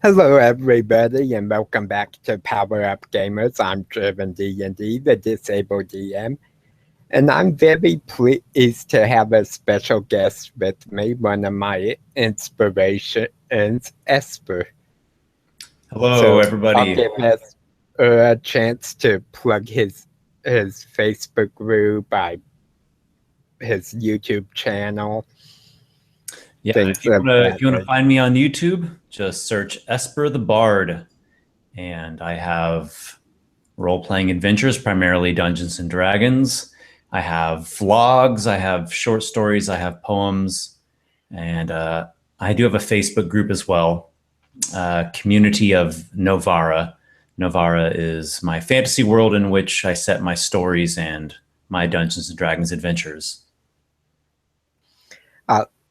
Hello, everybody, and welcome back to Power Up Gamers. I'm Driven D&D, the Disabled DM, and I'm very pleased to have a special guest with me, one of my inspirations, Esper. Hello, everybody. I'll give us a chance to plug his Facebook group, his YouTube channel. Yeah, if you want to find me on YouTube, just search Esper the Bard, and I have role-playing adventures, primarily Dungeons and Dragons. I have vlogs, I have short stories, I have poems, and I do have a Facebook group as well, Community of Novara. Novara is my fantasy world in which I set my stories and my Dungeons and Dragons adventures.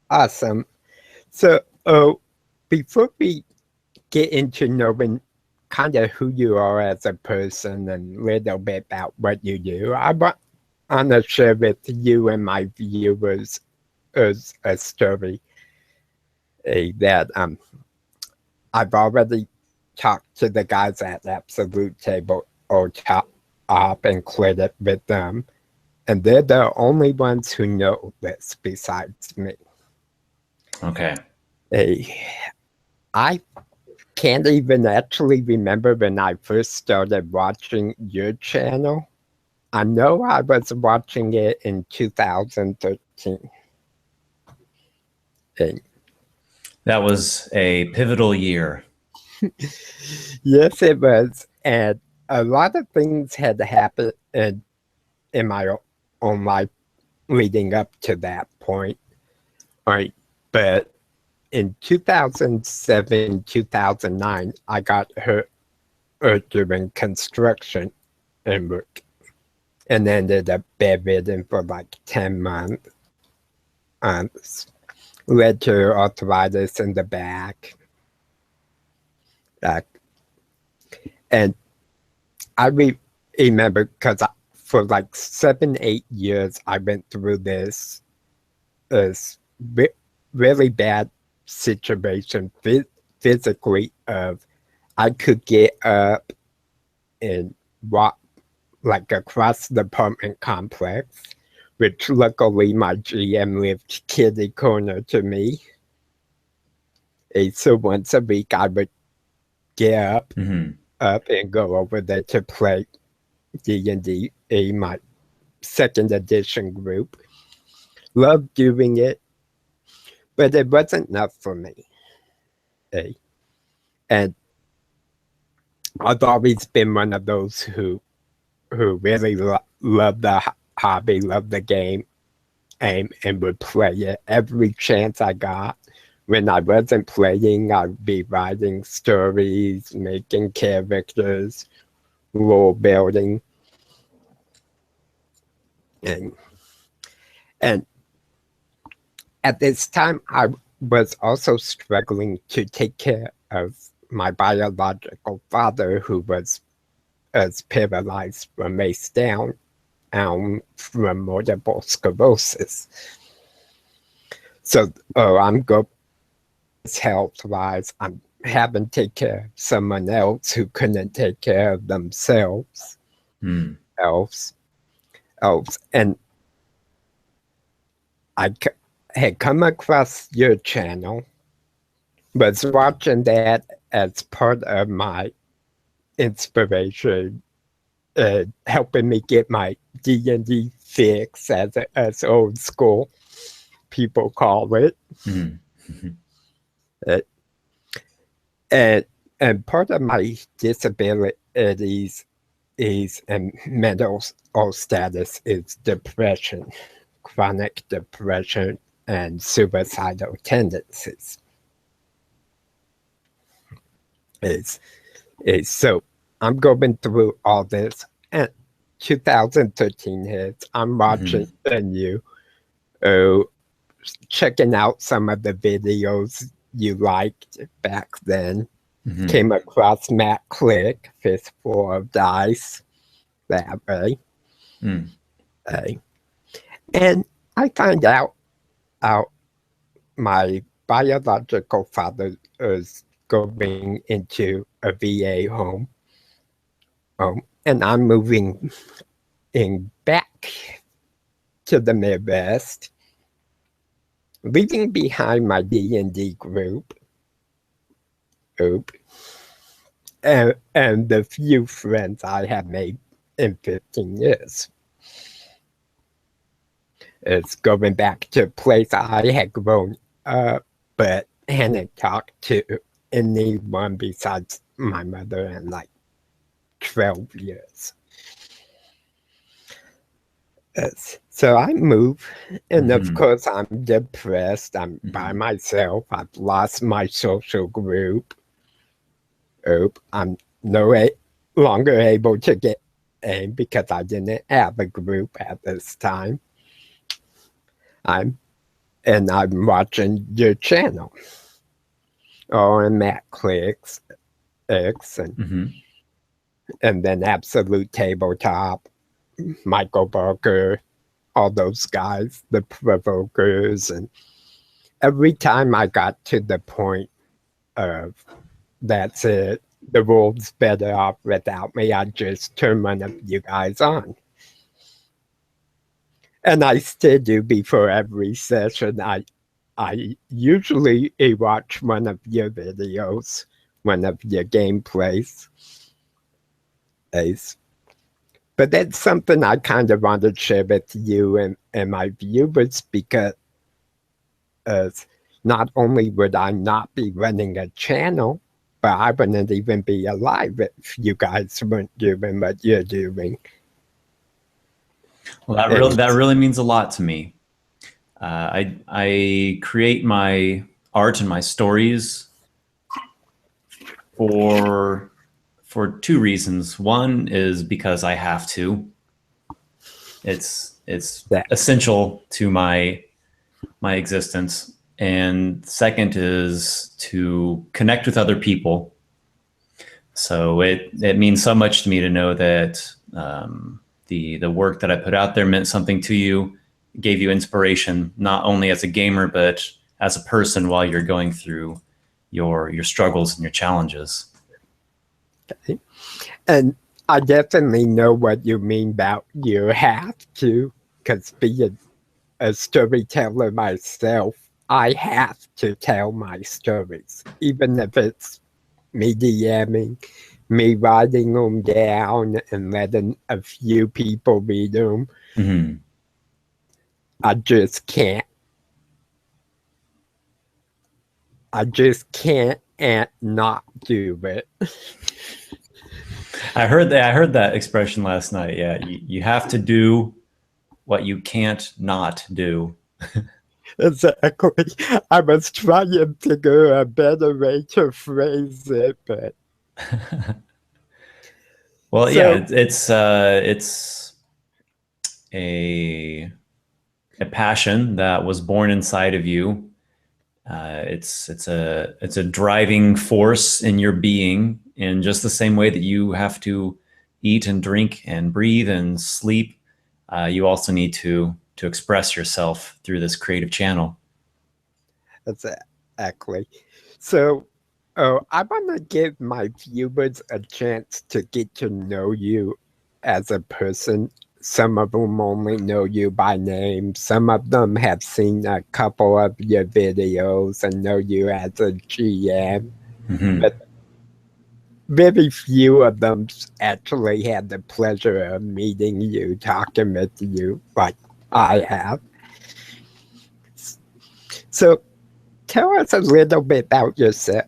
Awesome. So, before we get into knowing kind of who you are as a person and a little bit about what you do, I want to share with you and my viewers a story that I've already talked to the guys at Absolute Table or Top and cleared it with them, and they're the only ones who know this besides me. Okay. I can't even actually remember when I first started watching your channel. I know I was watching it in 2013. That was a pivotal year. Yes, it was. And a lot of things had happened in my own life leading up to that point. All right. But in 2007, 2009, I got hurt doing construction and work and ended up bedridden for like 10 months. Led to arthritis in the back. And I remember because for like 7-8 years, I went through this really bad situation physically of I could get up and walk like across the apartment complex, which luckily my GM lived kitty corner to me. So once a week I would get up and go over there to play D&D in my second edition group. Loved doing it. But it wasn't enough for me. And I've always been one of those who really love the hobby, love the game, and would play it every chance I got. When I wasn't playing, I'd be writing stories, making characters, role building. And at this time, I was also struggling to take care of my biological father, who was paralyzed from waist down from multiple sclerosis. So I'm going health-wise. I'm having to take care of someone else who couldn't take care of themselves. Elves. And I had come across your channel, was watching that as part of my inspiration, helping me get my D&D fix, as old school people call it. And part of my disabilities and mental status is depression, chronic depression, and suicidal tendencies. So I'm going through all this, and 2013 hits. I'm watching you, checking out some of the videos you liked back then. Came across Matt Click, Fistful of Dice, that way. And I find out my biological father is going into a VA home. And I'm moving back to the Midwest, leaving behind my D&D group. And the few friends I have made in 15 years. It's going back to a place I had grown up, but hadn't talked to anyone besides my mother in like 12 years. So I move, and of course I'm depressed. I'm by myself. I've lost my social group. I'm no longer able to get in because I didn't have a group at this time. I'm watching your channel. And Matt Clicks X and then Absolute Tabletop, Michael Barker, all those guys, the Provokers, and every time I got to the point of that's it, the world's better off without me, I just turn one of you guys on. And I still do before every session. I usually watch one of your videos, one of your gameplays. But that's something I kind of want to share with you and my viewers, because not only would I not be running a channel, but I wouldn't even be alive if you guys weren't doing what you're doing. Well, that really means a lot to me. I create my art and my stories for two reasons. One is because I have to. It's essential to my existence. And second is to connect with other people. So it means so much to me to know that the work that I put out there meant something to you, gave you inspiration, not only as a gamer, but as a person while you're going through your struggles and your challenges. Okay. And I definitely know what you mean about you have to, because being a storyteller myself, I have to tell my stories, even if it's me DMing, me writing them down and letting a few people read them. I just can't and not do it. I heard that expression last night. Yeah, you have to do what you can't not do. Exactly. I was trying to figure a better way to phrase it, but well, yeah, it's a passion that was born inside of you. It's a driving force in your being, in just the same way that you have to eat and drink and breathe and sleep. You also need to express yourself through this creative channel. Exactly. So I want to give my viewers a chance to get to know you as a person. Some of them only know you by name. Some of them have seen a couple of your videos and know you as a GM. But very few of them actually had the pleasure of meeting you, talking with you like I have. So tell us a little bit about yourself,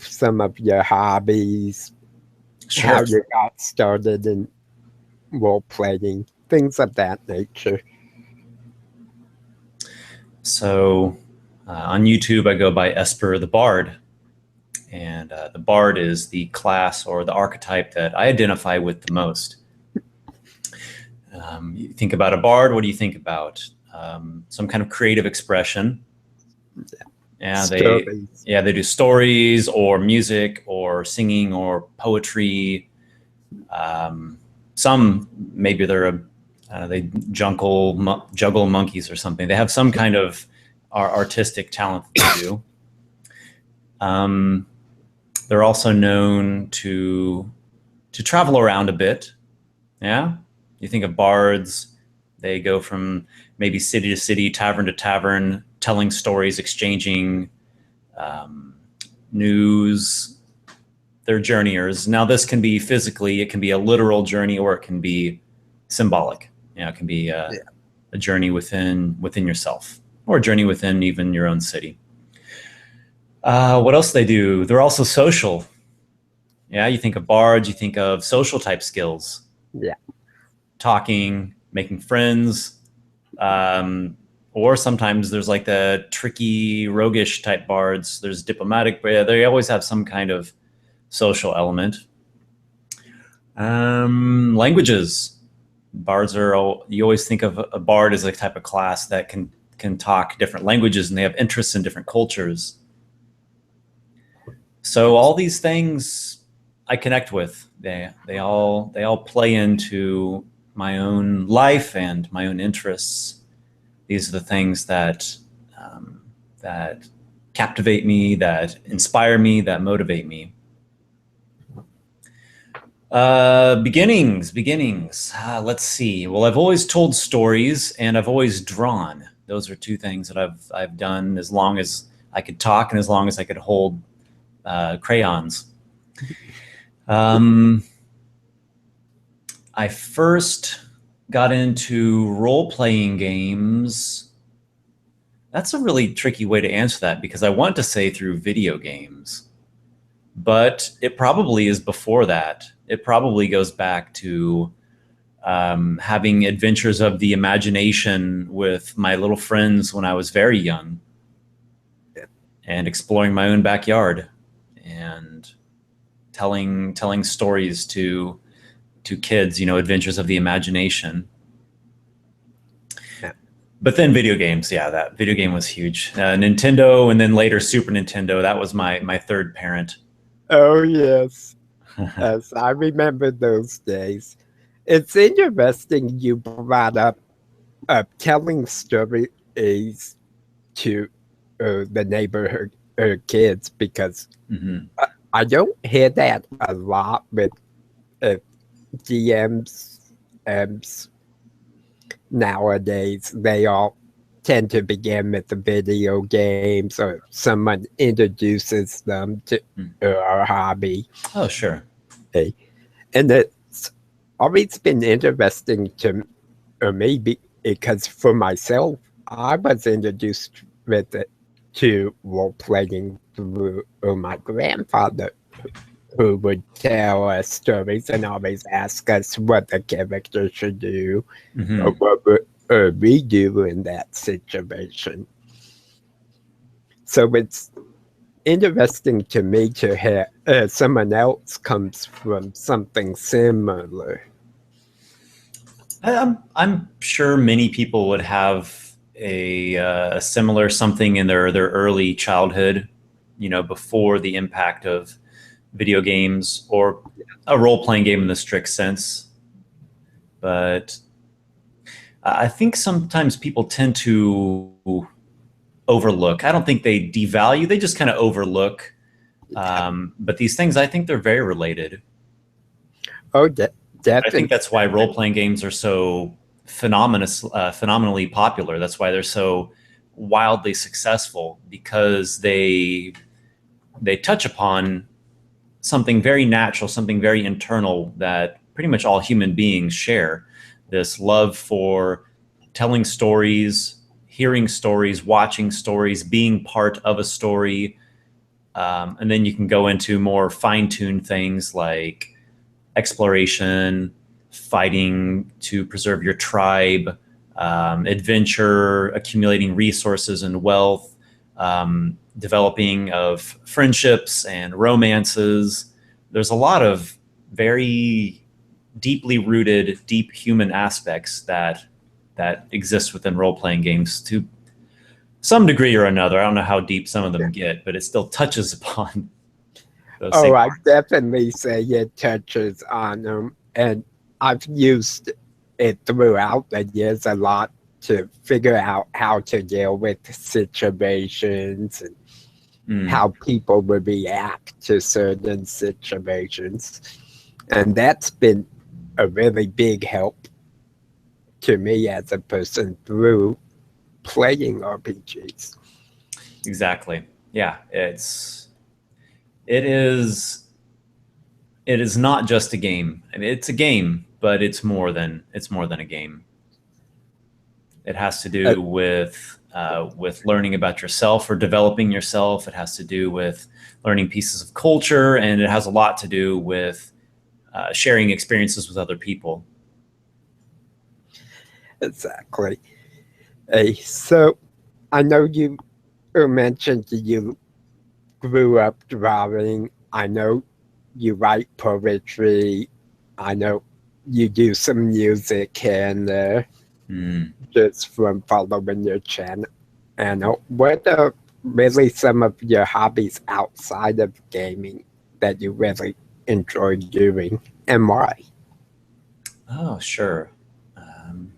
some of your hobbies, how you got started in role-playing, things of that nature. So on YouTube, I go by Esper the Bard. And the Bard is the class or the archetype that I identify with the most. You think about a bard, what do you think about? Some kind of creative expression. Yeah, they do stories or music or singing or poetry. Some maybe they juggle monkeys or something. They have some kind of artistic talent that they do. They're also known to travel around a bit. Yeah, you think of bards, they go from maybe city to city, tavern to tavern, telling stories, exchanging news. They're journeyers. Now, this can be physically, it can be a literal journey, or it can be symbolic. You know, it can be a journey within yourself, or a journey within even your own city. What else they do? They're also social. Yeah, you think of bards, you think of social type skills. Yeah. Talking, making friends, or sometimes there's like the tricky, roguish type bards. There's diplomatic, but they always have some kind of social element. Languages. Bards are, you always think of a bard as a type of class that can talk different languages, and they have interests in different cultures. So all these things I connect with. They all play into my own life and my own interests. These are the things that that captivate me, that inspire me, that motivate me. Beginnings. Let's see. Well, I've always told stories, and I've always drawn. Those are two things that I've done as long as I could talk and as long as I could hold crayons. I first got into role-playing games. That's a really tricky way to answer that, because I want to say through video games, but it probably is before that. It probably goes back to having adventures of the imagination with my little friends when I was very young, and exploring my own backyard and telling stories to kids, you know, adventures of the imagination. Yeah. But then video games, that video game was huge. Nintendo, and then later Super Nintendo. That was my third parent. Oh, yes. Yes, I remember those days. It's interesting you brought up telling stories to the neighborhood kids, because I don't hear that a lot with GMs nowadays. They all tend to begin with the video games, or someone introduces them to our hobby. Oh, sure. Okay. And it's always been interesting to me, because for myself, I was introduced with it to role-playing through my grandfather, who would tell us stories and always ask us what the character should do, or what would we do in that situation. So it's interesting to me to hear someone else comes from something similar. I'm sure many people would have a similar something in their early childhood, you know, before the impact of video games or a role-playing game in the strict sense. But I think sometimes people tend to overlook. I don't think they devalue, they just kind of overlook. But these things, I think they're very related. Oh, definitely. I think that's why role-playing games are so phenomenally popular. That's why they're so wildly successful, because they touch upon something very natural, something very internal that pretty much all human beings share. This love for telling stories, hearing stories, watching stories, being part of a story. And then you can go into more fine-tuned things like exploration, fighting to preserve your tribe, adventure, accumulating resources and wealth, developing of friendships and romances. There's a lot of very deeply rooted, deep human aspects that exist within role-playing games to some degree or another. I don't know how deep some of them get, but it still touches upon those Oh, I parts. definitely say it touches on them, and I've used it throughout the years a lot to figure out how to deal with situations. And how people would react to certain situations. And that's been a really big help to me as a person through playing RPGs. Exactly. Yeah, it is not just a game. I mean, it's a game, but it's more than a game. It has to do with learning about yourself or developing yourself. It has to do with learning pieces of culture, and it has a lot to do with sharing experiences with other people. Exactly. So I know you mentioned you grew up drawing. I know you write poetry. I know you do some music and just from following your channel. And what are really some of your hobbies outside of gaming that you really enjoy doing, and why? Oh, sure.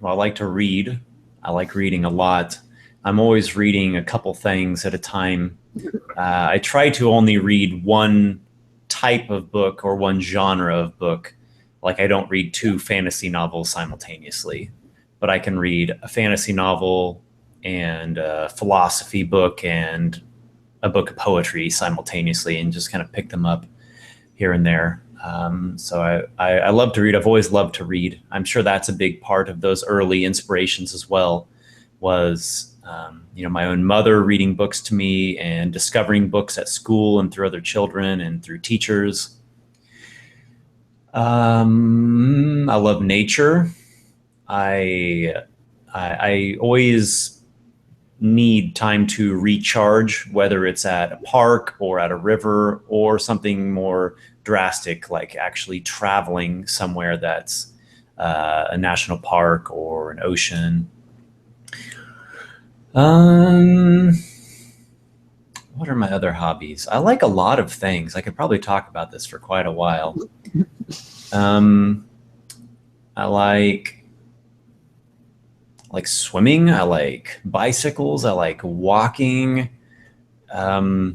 Well, I like to read. I like reading a lot. I'm always reading a couple things at a time. I try to only read one type of book or one genre of book. Like, I don't read two fantasy novels simultaneously, but I can read a fantasy novel and a philosophy book and a book of poetry simultaneously and just kind of pick them up here and there. So I love to read. I've always loved to read. I'm sure that's a big part of those early inspirations as well, was my own mother reading books to me and discovering books at school and through other children and through teachers. I love nature. I always need time to recharge, whether it's at a park or at a river or something more drastic, like actually traveling somewhere that's a national park or an ocean. What are my other hobbies? I like a lot of things. I could probably talk about this for quite a while. I like swimming. I like bicycles. I like walking. I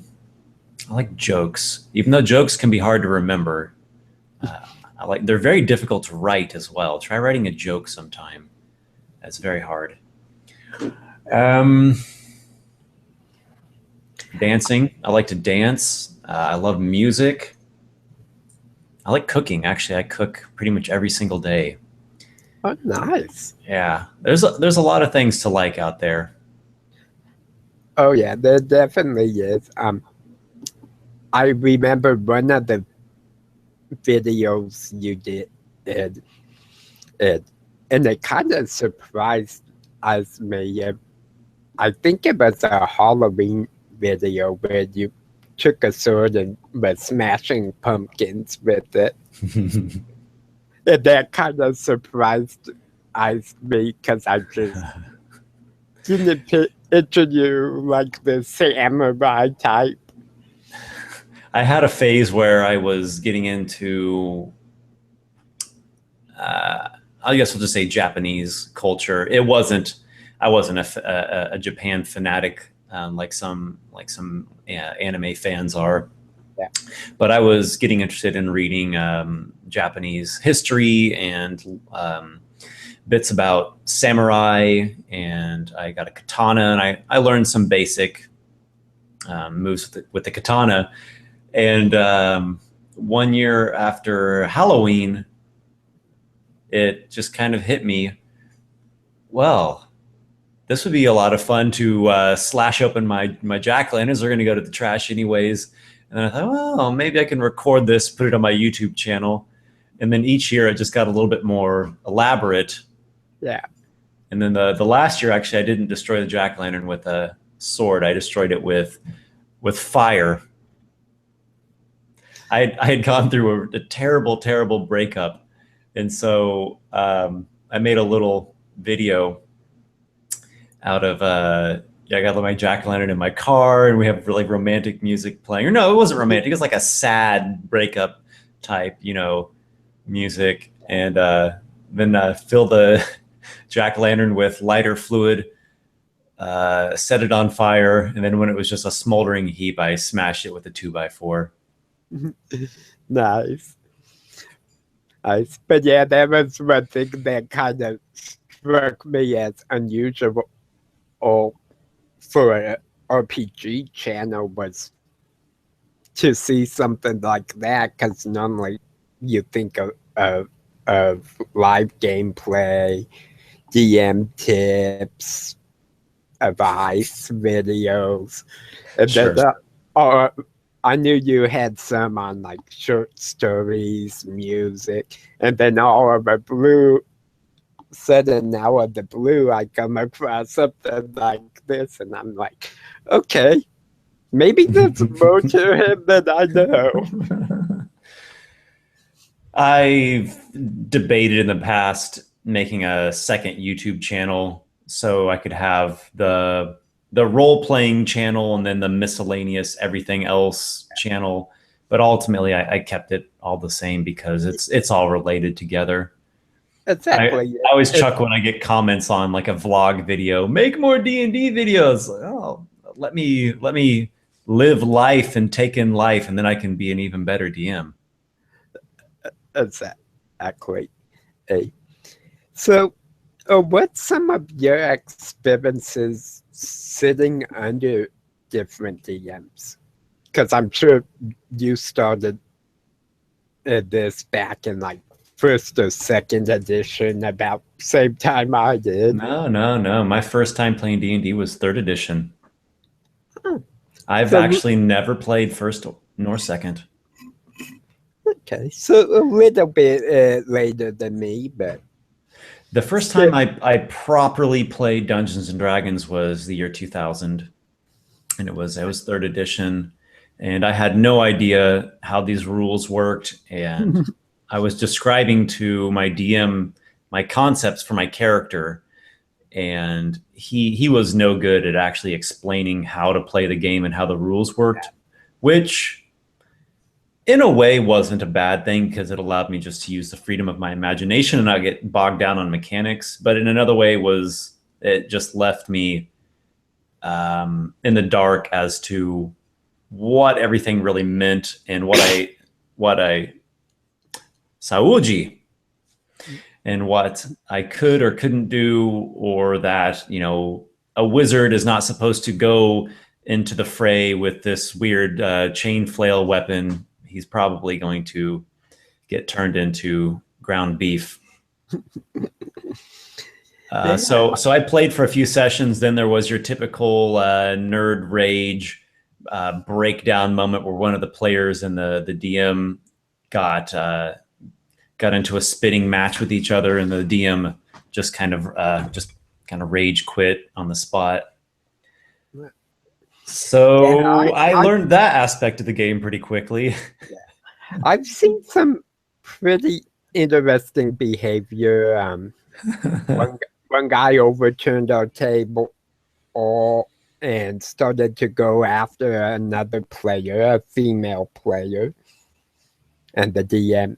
like jokes, even though jokes can be hard to remember. They're very difficult to write as well. Try writing a joke sometime. That's very hard. Dancing. I like to dance. I love music. I like cooking. Actually, I cook pretty much every single day. Oh, nice. Yeah, there's a lot of things to like out there. Oh yeah, there definitely is. I remember one of the videos you did, and it kind of surprised me. I think it was a Halloween video where you took a sword and was smashing pumpkins with it. And that kind of surprised me because I just didn't picture you like the samurai type. I had a phase where I was getting into, I guess we'll just say Japanese culture. I wasn't a Japan fanatic like some anime fans are. Yeah. But I was getting interested in reading Japanese history and bits about samurai, and I got a katana, and I learned some basic moves with the katana. And 1 year after Halloween, it just kind of hit me, well, this would be a lot of fun to slash open my jack-o'-lanterns. They're going to go to the trash anyways. And then I thought, well, maybe I can record this, put it on my YouTube channel. And then each year it just got a little bit more elaborate. Yeah. And then the last year, actually, I didn't destroy the jack-o'-lantern with a sword. I destroyed it with fire. I had gone through a terrible, terrible breakup. And so I made a little video out of, I got my jack-o'-lantern in my car, and we have really romantic music playing. Or no, it wasn't romantic. It was like a sad breakup type, music. And then fill the jack-o'-lantern with lighter fluid, set it on fire, and then when it was just a smoldering heap, I smashed it with a 2x4. Nice. Nice. But yeah, that was one thing that kind of struck me as unusual for an RPG channel, was to see something like that, because normally you think of live gameplay, DM tips, advice videos, and Sure. then I knew you had some on like short stories, music, and then all of the blue. Sudden now of the blue, I come across something like this, and I'm like, okay, maybe there's more to him than I know. I've debated in the past making a second YouTube channel so I could have the role-playing channel and then the miscellaneous everything else channel. But ultimately, I kept it all the same because it's all related together. Exactly. I always chuckle when I get comments on like a vlog video, make more D&D videos. Oh, let me live life and take in life, and then I can be an even better DM. Exactly. So, what's some of your experiences sitting under different DMs? Because I'm sure you started this back in like first or second edition, about same time I did. No. My first time playing D&D was third edition. I've actually never played first nor second. Okay, so a little bit later than me, but the first time I properly played Dungeons and Dragons was the year 2000, and it was third edition, and I had no idea how these rules worked, and I was describing to my DM my concepts for my character, and he was no good at actually explaining how to play the game and how the rules worked, which in a way wasn't a bad thing because it allowed me just to use the freedom of my imagination and not get bogged down on mechanics. But in another way it just left me in the dark as to what everything really meant and what I Sauji and what I could or couldn't do, or that, a wizard is not supposed to go into the fray with this weird chain flail weapon. He's probably going to get turned into ground beef. So I played for a few sessions. Then there was your typical nerd rage breakdown moment where one of the players and the DM got into a spitting match with each other, and the DM just kind of rage quit on the spot. So I learned that aspect of the game pretty quickly. I've seen some pretty interesting behavior. One guy overturned our table and started to go after another player, a female player, and the DM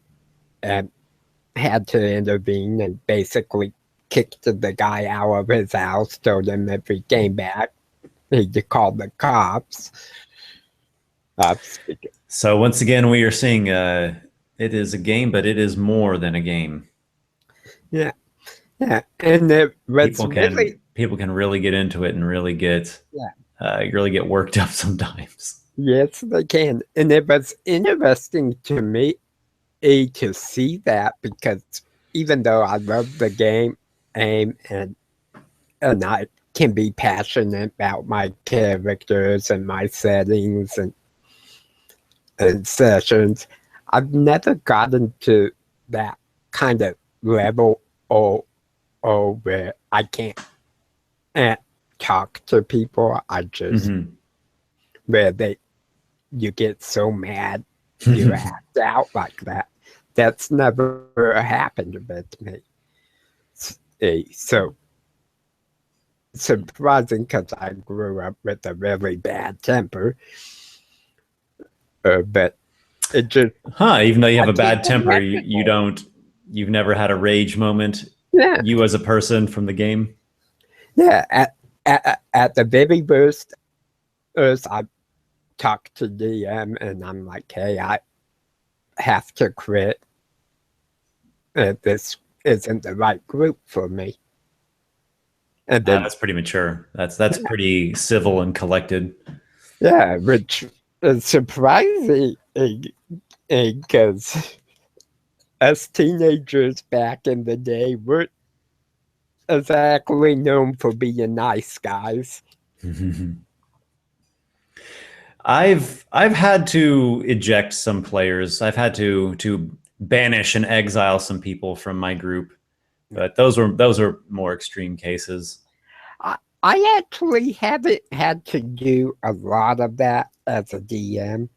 had to intervene and basically kicked the guy out of his house, told him if he came back, he'd call the cops. So once again, we are seeing it is a game, but it is more than a game. Yeah, and people can really get into it and really get worked up sometimes. Yes, they can, and it was interesting to me to see that, because even though I love the game and I can be passionate about my characters and my settings and sessions, I've never gotten to that kind of level or where I can't talk to people. I just where you get so mad you act out like that. That's never happened with me. So surprising, because I grew up with a really bad temper. But it just even though you have a bad temper, you've never had a rage moment. Yeah. You as a person from the game. Yeah, at the very first, I talked to DM and I'm like, hey, I have to quit. This isn't the right group for me. And then, that's pretty mature. That's pretty civil and collected. Yeah, which is surprising because us teenagers back in the day weren't exactly known for being nice guys. I've had to eject some players. I've had to banish and exile some people from my group, but those were more extreme cases. I actually haven't had to do a lot of that as a DM.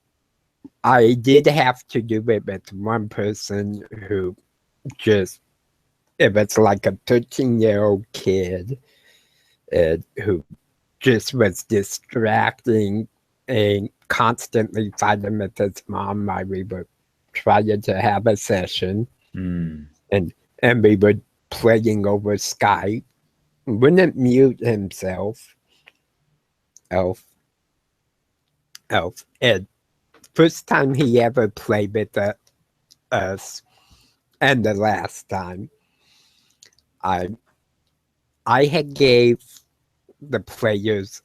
I did have to do it with one person who just, it was like a 13-year-old kid who just was distracting and constantly fighting with his mom while we were trying to have a session. And we were playing over Skype. Wouldn't mute himself. Elf. And first time he ever played with us, and the last time, I had gave the players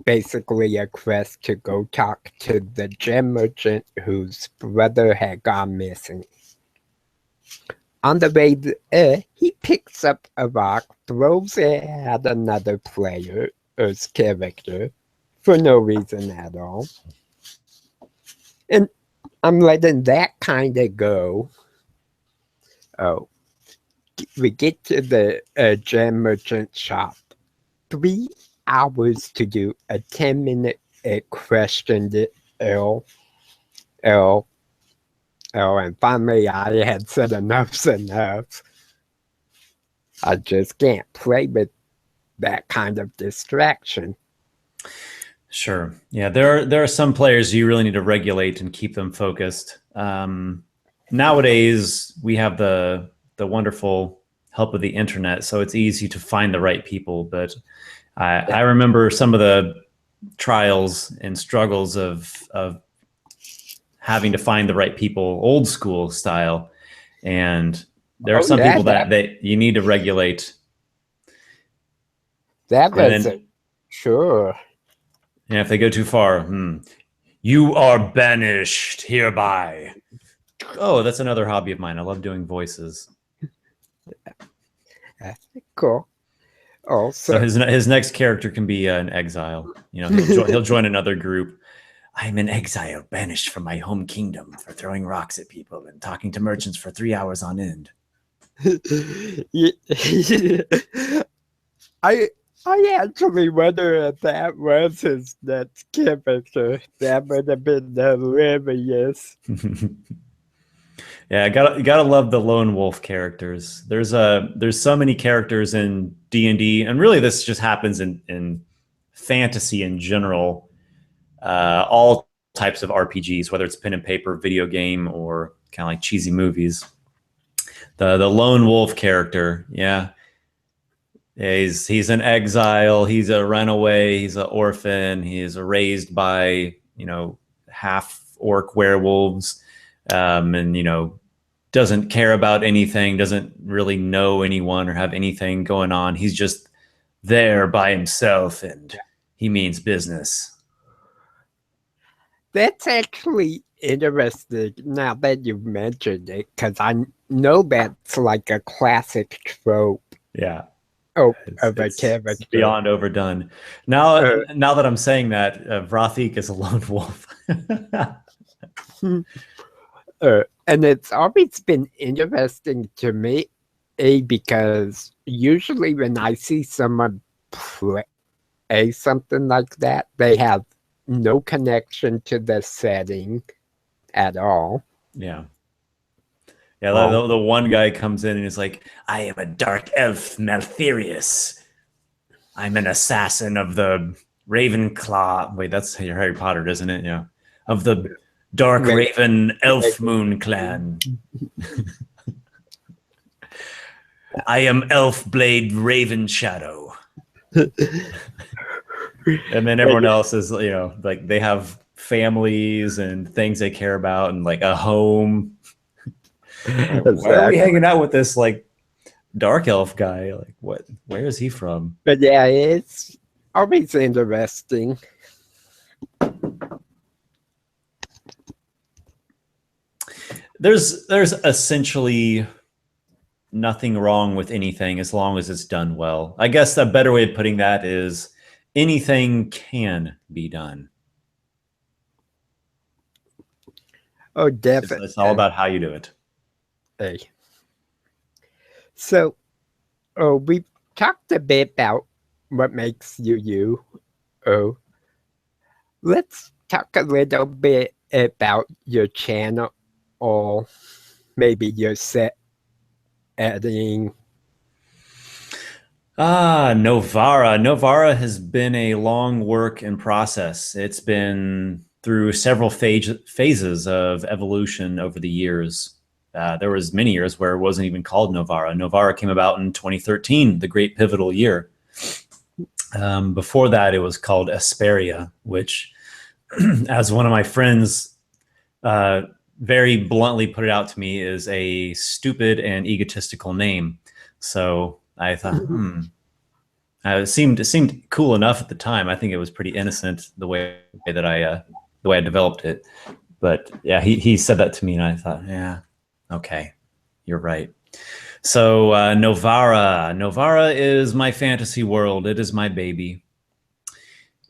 basically a quest to go talk to the gem merchant whose brother had gone missing. On the way there, he picks up a rock, throws it at another player's character for no reason at all. And I'm letting that kind of go. Oh, we get to the gem merchant shop. 3 hours to do a 10-minute question to L. And finally I had said enough's enough. I just can't play with that kind of distraction. Sure. Yeah, there are some players you really need to regulate and keep them focused. Nowadays, we have the wonderful help of the internet, so it's easy to find the right people. But I remember some of the trials and struggles of having to find the right people, old school style. And there are some people that you need to regulate. That was sure. And if they go too far, you are banished hereby. Oh, that's another hobby of mine. I love doing voices. That's cool. So his next character can be an exile. You know, he'll join another group. I'm an exile, banished from my home kingdom for throwing rocks at people and talking to merchants for 3 hours on end. I actually wonder if that was his next character. That would have been hilarious. Yeah, you gotta love the lone wolf characters. There's so many characters in D&D, and really this just happens in fantasy in general. All types of RPGs, whether it's pen and paper, video game, or kind of like cheesy movies. The lone wolf character, yeah. He's an exile. He's a runaway. He's an orphan. He's raised by half orc werewolves, and doesn't care about anything. Doesn't really know anyone or have anything going on. He's just there by himself, and he means business. That's actually interesting now that you've mentioned it, because I know that's like a classic trope. Yeah. Of a character. It's beyond overdone. Now that I'm saying that, Vrathik is a lone wolf. And it's always been interesting to me, because usually when I see someone play something like that, they have no connection to the setting at all. Yeah. Yeah, the one guy comes in and is like, I am a dark elf, Maltherius. I'm an assassin of the Ravenclaw. Wait, that's Harry Potter, isn't it? Yeah. Of the Dark Raven Elf Moon Clan. I am Elf Blade Raven Shadow. And then everyone else is, you know, like they have families and things they care about and like a home. Exactly. Why are we hanging out with this like dark elf guy? Like, what? Where is he from? But yeah, it's always interesting. There's essentially nothing wrong with anything as long as it's done well. I guess a better way of putting that is anything can be done. Oh, definitely. It's all about how you do it. Hey. So, we talked a bit about what makes you you. Oh, let's talk a little bit about your channel, or maybe your set editing. Novara. Novara has been a long work in process. It's been through several phases of evolution over the years. There was many years where it wasn't even called Novara. Novara came about in 2013, the great pivotal year. Before that, it was called Esperia, which, as one of my friends very bluntly put it out to me, is a stupid and egotistical name. So I thought, it seemed cool enough at the time. I think it was pretty innocent the way that I developed it. But yeah, he said that to me, and I thought, yeah, okay, you're right. So Novara is my fantasy world. It is my baby.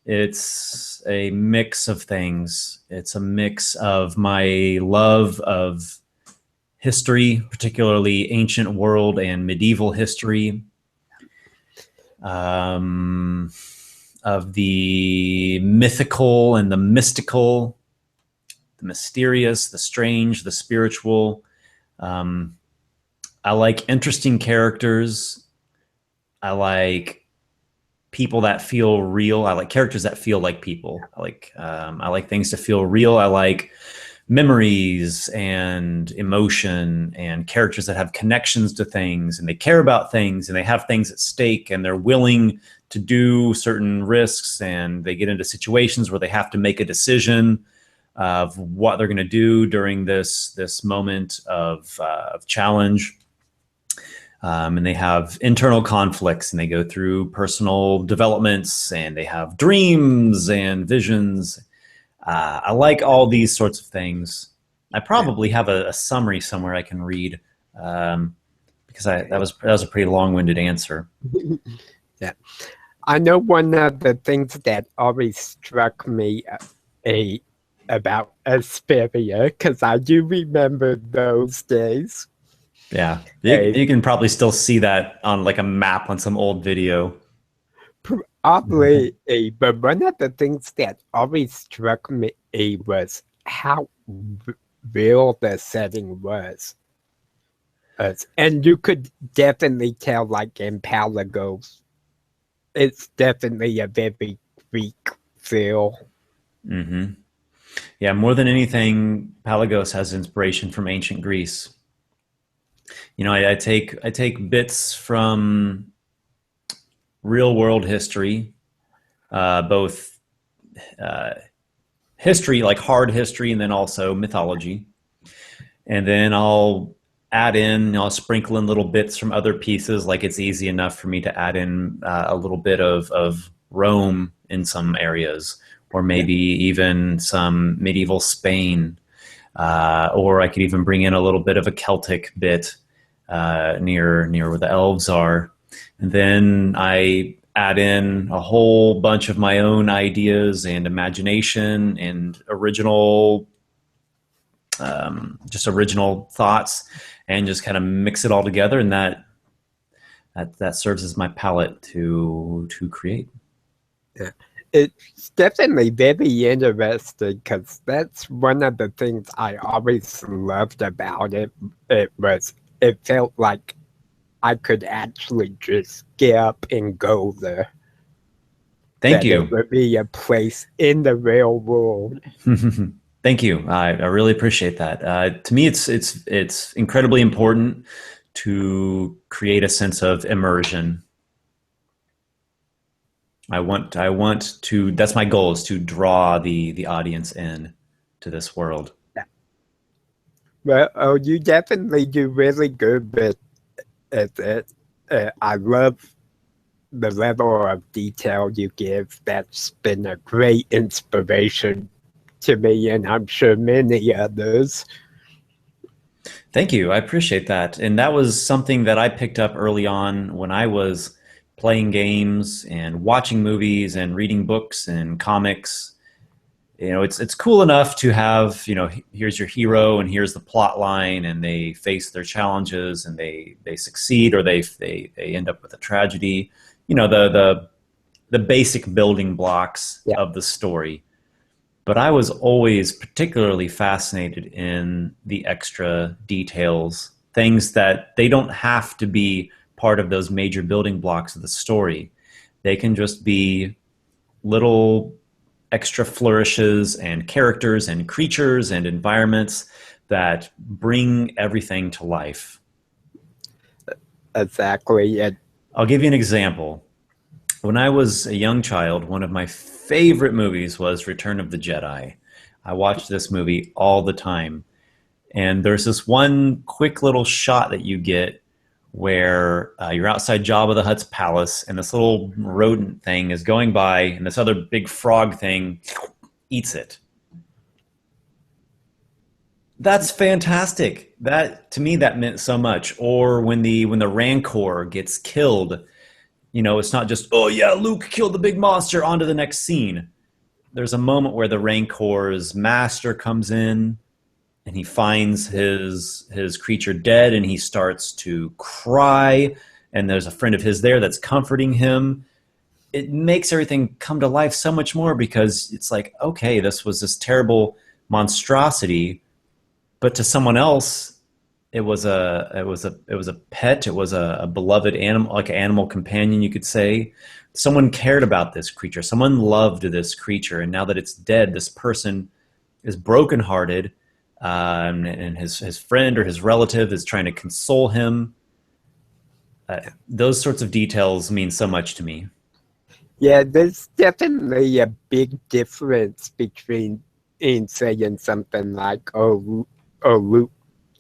It's a mix of things. It's a mix of my love of history, particularly ancient world and medieval history, of the mythical and the mystical, the mysterious, the strange, the spiritual. I like interesting characters. I like people that feel real. I like characters that feel like people. I like things to feel real. I like memories and emotion and characters that have connections to things, and they care about things, and they have things at stake, and they're willing to do certain risks, and they get into situations where they have to make a decision of what they're going to do during this moment of challenge. And they have internal conflicts, and they go through personal developments, and they have dreams and visions. I like all these sorts of things. I probably have a summary somewhere I can read, because that was a pretty long-winded answer. Yeah, I know one of the things that always struck me about Asperia, because I do remember those days. Yeah, you can probably still see that on like a map on some old video. Probably, but one of the things that always struck me was how real the setting was. And you could definitely tell, like in Palagos, it's definitely a very Greek feel. Mm-hmm. Yeah, more than anything, Palagos has inspiration from ancient Greece. You know, I take bits from real world history, both history, like hard history, and then also mythology. And then I'll sprinkle in little bits from other pieces. Like it's easy enough for me to add in a little bit of Rome in some areas, or maybe even some medieval Spain, or I could even bring in a little bit of a Celtic bit near where the elves are. And then I add in a whole bunch of my own ideas and imagination and original thoughts, and just kind of mix it all together, and that serves as my palette to create. Yeah. It's definitely very interesting, because that's one of the things I always loved about it. It felt like I could actually just get up and go there. Thank you. It would be a place in the real world. Thank you. I really appreciate that. To me, it's incredibly important to create a sense of immersion. I want to, that's my goal, is to draw the audience in to this world. Yeah. Well, oh, you definitely do really good at it. I love the level of detail you give. That's been a great inspiration to me, and I'm sure many others. Thank you. I appreciate that. And that was something that I picked up early on when I was playing games and watching movies and reading books and comics. You know, it's cool enough to have, you know, here's your hero and here's the plot line, and they face their challenges and they succeed, or they end up with a tragedy. You know, the basic building blocks of the story. But I was always particularly fascinated in the extra details, things that they don't have to be part of those major building blocks of the story. They can just be little extra flourishes and characters and creatures and environments that bring everything to life. Exactly. I'll give you an example. When I was a young child, one of my favorite movies was Return of the Jedi. I watched this movie all the time. And there's this one quick little shot that you get where you're outside Jabba the Hutt's palace, and this little rodent thing is going by, and this other big frog thing eats it. That's fantastic. That, to me, that meant so much. Or when the Rancor gets killed, you know, it's not just, oh yeah, Luke killed the big monster, on to the next scene. There's a moment where the Rancor's master comes in and he finds his creature dead, and he starts to cry, and there's a friend of his there that's comforting him. It makes everything come to life so much more, because it's like, okay, this was this terrible monstrosity, but to someone else, it was a pet. It was a beloved animal, like an animal companion, you could say. Someone cared about this creature. Someone loved this creature, and now that it's dead, this person is brokenhearted, and his friend or his relative is trying to console him. Those sorts of details mean so much to me. Yeah, there's definitely a big difference between in saying something like, oh, Luke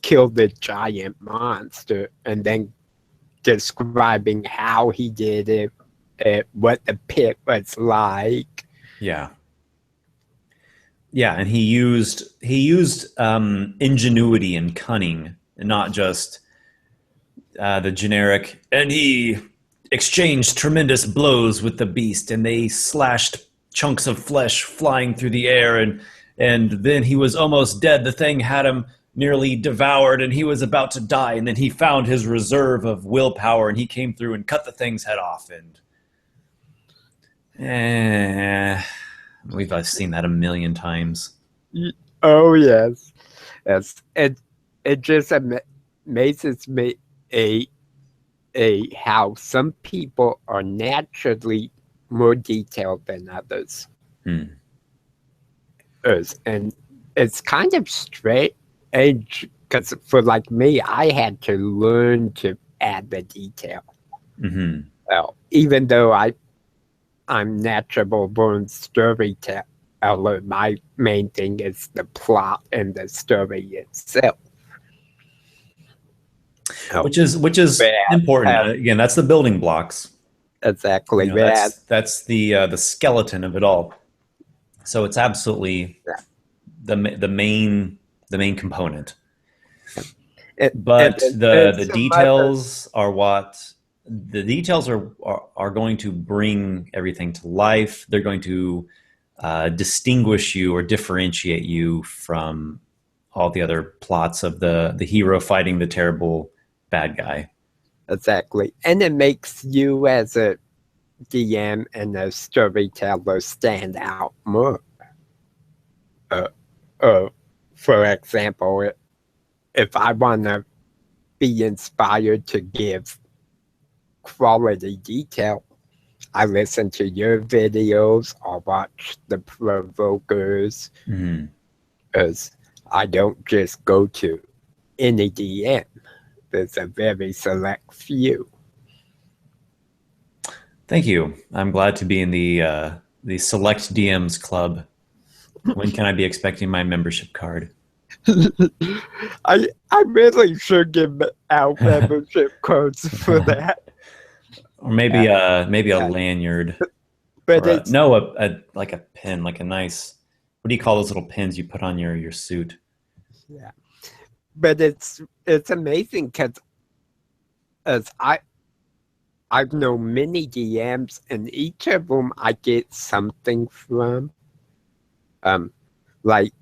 killed the giant monster, and then describing how he did it, what the pit was like. Yeah. Yeah, and he used ingenuity and cunning, and not just the generic, and he exchanged tremendous blows with the beast, and they slashed chunks of flesh flying through the air, and then he was almost dead. The thing had him nearly devoured, and he was about to die, and then he found his reserve of willpower, and he came through and cut the thing's head off. And I've seen that a million times. Oh yes. It just amazes me how some people are naturally more detailed than others. And it's kind of strange, because for like me, I had to learn to add the detail. Well, even though I'm natural born storyteller, my main thing is the plot and the story itself. Which is important. Again, that's the building blocks. Exactly. You know, that's the skeleton of it all. So it's absolutely the main component. But the details are what the details are going to bring everything to life. They're going to distinguish you or differentiate you from all the other plots of the hero fighting the terrible bad guy. Exactly. And it makes you as a DM and a storyteller stand out more. For example, if I want to be inspired to give quality detail, I listen to your videos or watch the Provokers. Because I don't just go to any DM. There's a very select few. Thank you. I'm glad to be in the Select DMs Club. When can I be expecting my membership card? I really should give out membership cards for that. Or maybe maybe a lanyard. But it's like a pin, like a nice. What do you call those little pins you put on your suit? Yeah, but it's amazing because as I've known many DMs, and each of them I get something from. Like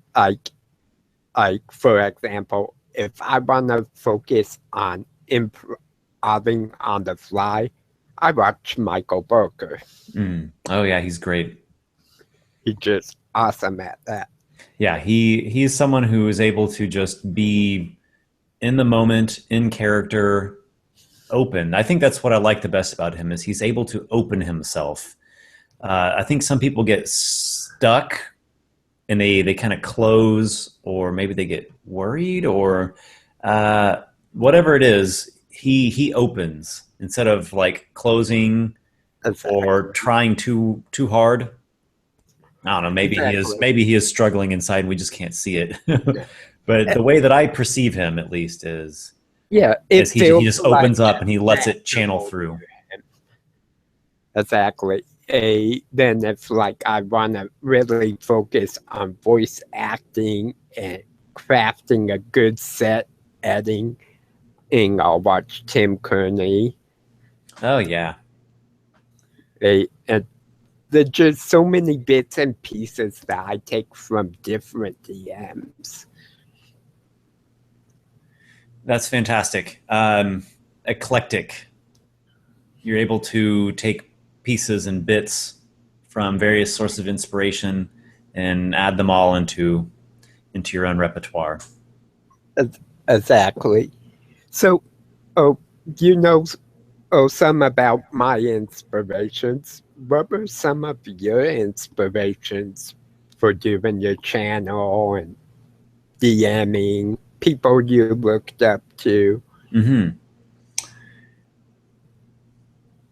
for example, if I want to focus on improvising on the fly, I watch Michael Barker. Oh yeah, he's great. He's just awesome at that. Yeah, he's someone who is able to just be in the moment, in character, open. I think that's what I like the best about him, is he's able to open himself. I think some people get stuck and they kind of close, or maybe they get worried, or whatever it is. He opens instead of like closing or trying too hard. I don't know. Maybe he is struggling inside, and we just can't see it. But the way that I perceive him, at least, is he just opens up and he lets it channel through. Exactly. Then if like I want to really focus on voice acting and crafting a good set editing, I'll watch Tim Kearney. Oh yeah. And there's just so many bits and pieces that I take from different DMs. That's fantastic. Eclectic. You're able to take pieces and bits from various sources of inspiration and add them all into your own repertoire. Exactly. So, you know some about my inspirations. What were some of your inspirations for doing your channel and DMing, people you looked up to? Mm-hmm.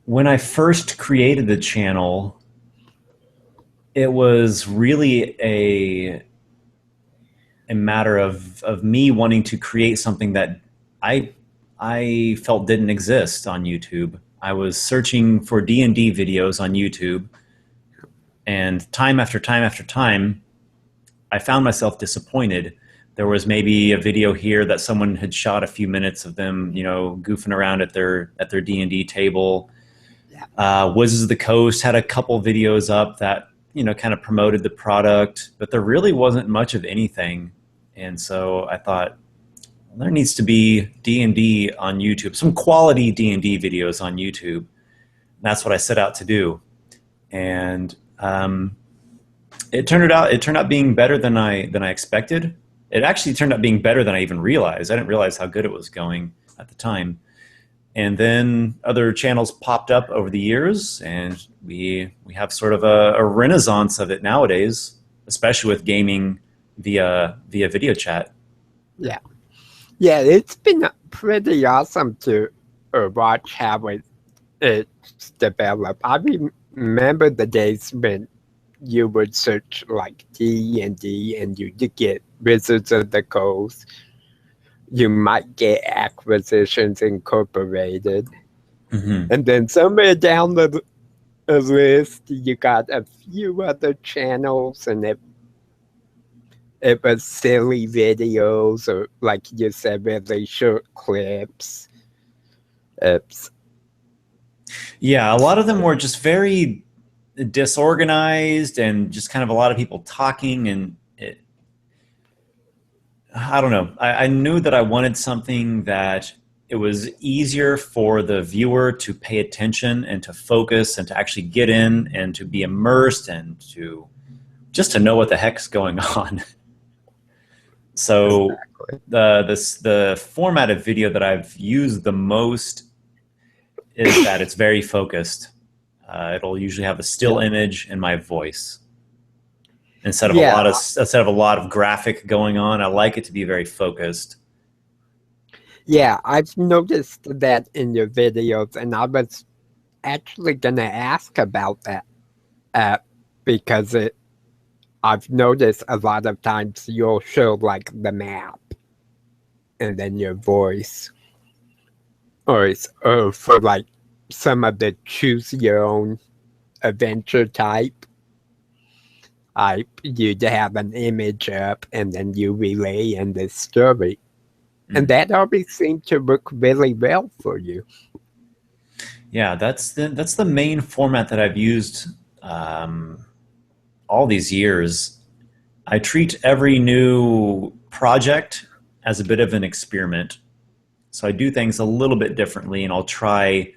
When I first created the channel, it was really a matter of me wanting to create something that I felt didn't exist on YouTube. I was searching for D&D videos on YouTube, and time after time after time, I found myself disappointed. There was maybe a video here that someone had shot a few minutes of them, goofing around at their D&D table. Wizards of the Coast had a couple videos up that, kind of promoted the product, but there really wasn't much of anything. And so I thought, there needs to be D&D on YouTube, some quality D&D videos on YouTube. And that's what I set out to do. And it turned out being better than I expected. It actually turned out being better than I even realized. I didn't realize how good it was going at the time. And then other channels popped up over the years, and we have sort of a renaissance of it nowadays, especially with gaming via video chat. Yeah, it's been pretty awesome to watch how it's developed. I remember the days when you would search like D&D and you get Wizards of the Coast. You might get Acquisitions Incorporated. Mm-hmm. And then somewhere down the list, you got a few other channels, and it was silly videos, or like you said, really short clips. Yeah, a lot of them were just very disorganized and just kind of a lot of people talking, and I don't know. I knew that I wanted something that it was easier for the viewer to pay attention and to focus and to actually get in and to be immersed and to just to know what the heck's going on. So the format of video that I've used the most is that it's very focused. It'll usually have a still image and my voice. Instead of a lot of graphic going on, I like it to be very focused. Yeah, I've noticed that in your videos, and I was actually gonna ask about that, because I've noticed a lot of times you'll show like the map, and then your voice, or for like some of the choose your own adventure type. You'd have an image up, and then you relay in the story, and that always seemed to work really well for you. Yeah, that's the main format that I've used all these years. I treat every new project as a bit of an experiment. So I do things a little bit differently, and I'll try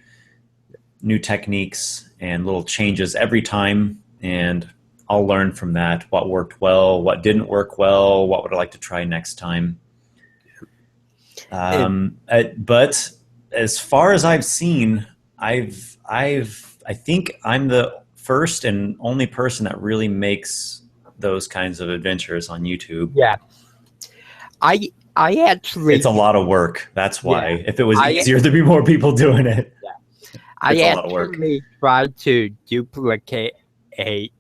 new techniques and little changes every time, and I'll learn from that what worked well, what didn't work well, what would I like to try next time. But as far as I've seen, I think I'm the first and only person that really makes those kinds of adventures on YouTube. Yeah. I actually... It's a lot of work. That's why. Yeah. If it was easier, there'd be more people doing it. Yeah. I actually tried to duplicate a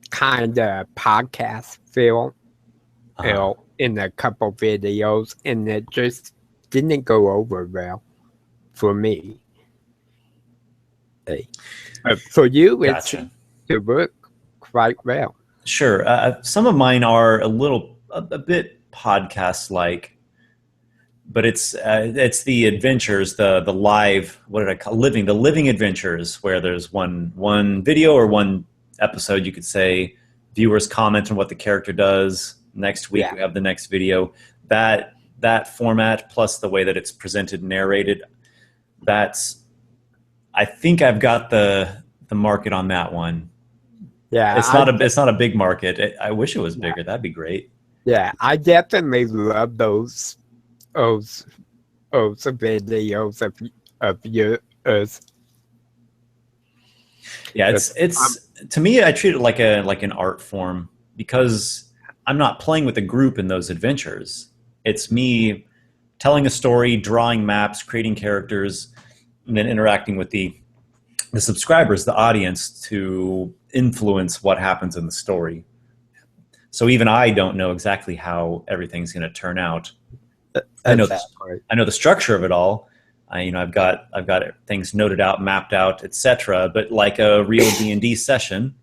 kind of podcast feel in a couple videos, and it just didn't go over well for me. For you, gotcha. It seems to work quite well. Sure. Some of mine are a bit podcast-like, but it's the adventures, the live, what did I call the living adventures, where there's one video or one episode, you could say, viewers comment on what the character does. Next week we have the next video. That format, plus the way that it's presented and narrated, I think I've got the market on that one. Yeah, it's not a big market. I wish it was bigger. That'd be great. Yeah, I definitely love those videos of yours. Yeah, it's to me, I treat it like an art form, because I'm not playing with a group in those adventures. It's me telling a story, drawing maps, creating characters, and then interacting with the subscribers, the audience, to influence what happens in the story. So even I don't know exactly how everything's going to turn out. I know the structure of it all. I've got things noted out, mapped out, etc. But like a real D&D session,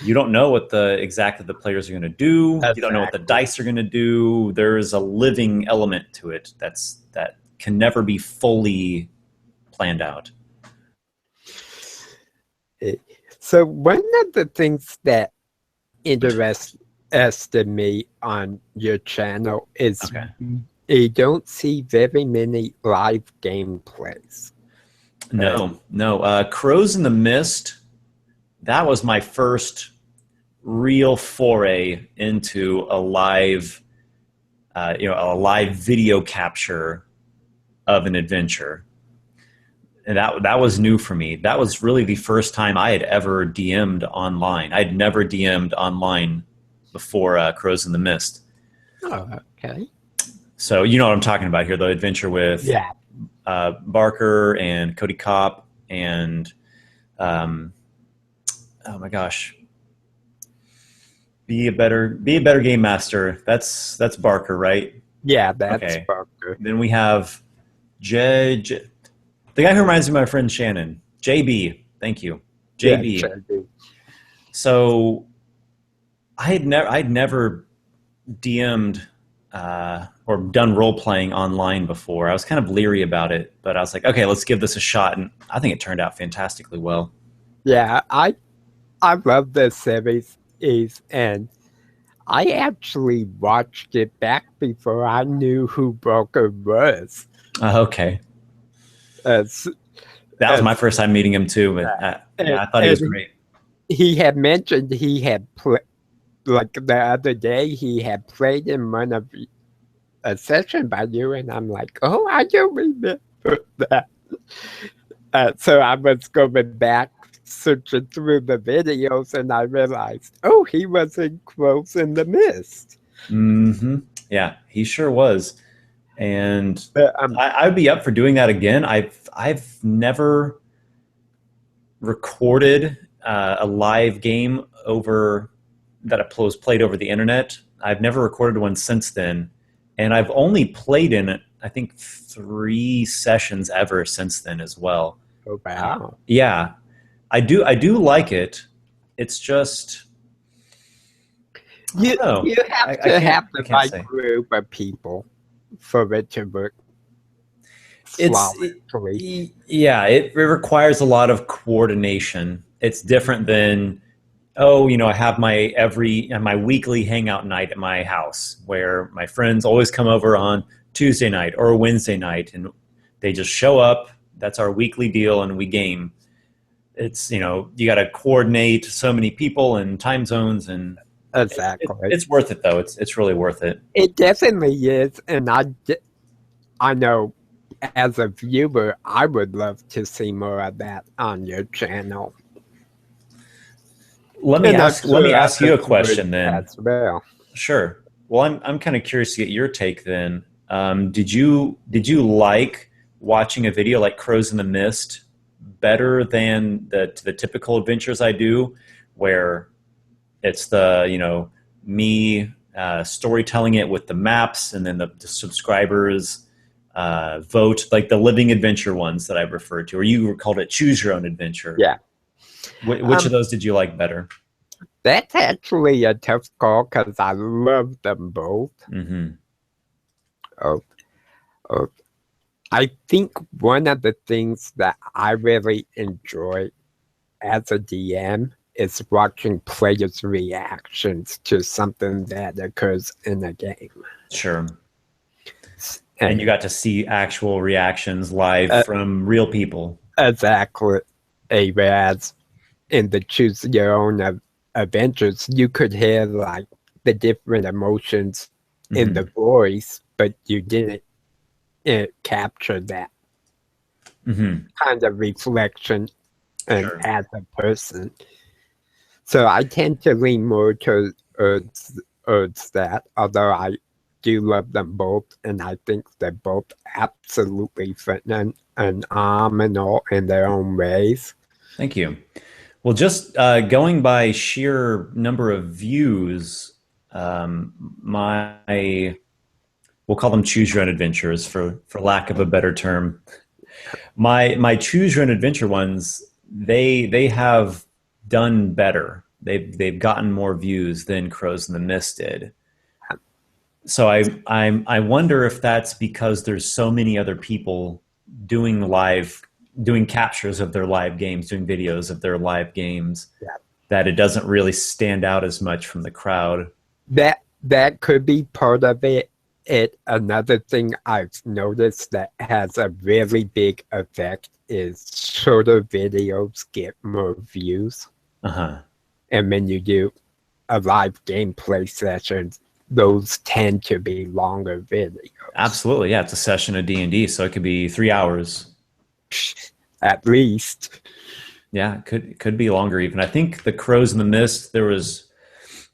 you don't know what exactly the players are going to do. Exactly. You don't know what the dice are going to do. There is a living element to it that can never be fully planned out. So one of the things that interested me on your channel is you don't see very many live gameplays. No. Crows in the Mist, that was my first real foray into a live video capture of an adventure. And that was new for me. That was really the first time I had ever DM'd online. I'd never DM'd online before Crows in the Mist. Oh, okay. So you know what I'm talking about here, the adventure with Barker and Cody Kopp and oh my gosh, be a better game master. That's Barker, right? Yeah, that's Barker. Then we have the guy who reminds me of my friend Shannon, JB. Thank you, JB. Yeah, JB. So I'd never DM'd or done role playing online before. I was kind of leery about it, but I was like, okay, let's give this a shot, and I think it turned out fantastically well. Yeah, I love this series, and I actually watched it back before I knew who Barker was. Okay. That was my first time meeting him too, but I thought he was great. He had mentioned he had like the other day he had played in one of a session by you, and I'm like, oh, I don't remember that. So I was going back searching through the videos, and I realized, oh, he was in Crows in the Mist. Mm-hmm. Yeah, he sure was. And I'd be up for doing that again. I've never recorded a live game that was played over the internet. I've never recorded one since then, and I've only played in it, I think, 3 sessions ever since then as well. Oh wow! Yeah, I do like it. It's just you have to have the right group of people for it to work. It requires a lot of coordination. It's different than, I have my weekly hangout night at my house where my friends always come over on Tuesday night or Wednesday night, and they just show up. That's our weekly deal, and we game. It's, you got to coordinate so many people and time zones, and exactly. It's worth it though. It's really worth it. It definitely is, and I know as a viewer, I would love to see more of that on your channel. Let me ask you a question then. As well. Sure. Well, I'm kind of curious to get your take then. Did you like watching a video like Crows in the Mist better than the typical adventures I do, where it's me storytelling it with the maps, and then the subscribers vote, like the living adventure ones that I referred to, or you called it choose your own adventure? Yeah. Which of those did you like better? That's actually a tough call because I love them both. Mm-hmm. I think one of the things that I really enjoy as a DM is watching players' reactions to something that occurs in a game. Sure. And you got to see actual reactions live from real people. Exactly. Whereas in the choose your own adventures, you could hear like the different emotions in the voice, but you didn't capture that kind of reflection and as a person. So I tend to lean more towards that, although I do love them both, and I think they're both absolutely phenomenal in their own ways. Thank you. Well, just going by sheer number of views, we'll call them choose your own adventures for lack of a better term. My choose your own adventure ones, they have done better. They've gotten more views than Crows in the Mist did. So I wonder if that's because there's so many other people doing captures of their live games, doing videos of their live games, that it doesn't really stand out as much from the crowd. That could be part of it. Another thing I've noticed that has a really big effect is shorter videos get more views. And when you do a live gameplay session, those tend to be longer videos. Absolutely, yeah. It's a session of D&D, so it could be 3 hours. At least. Yeah, it could be longer even. I think the Crows in the Mist, there was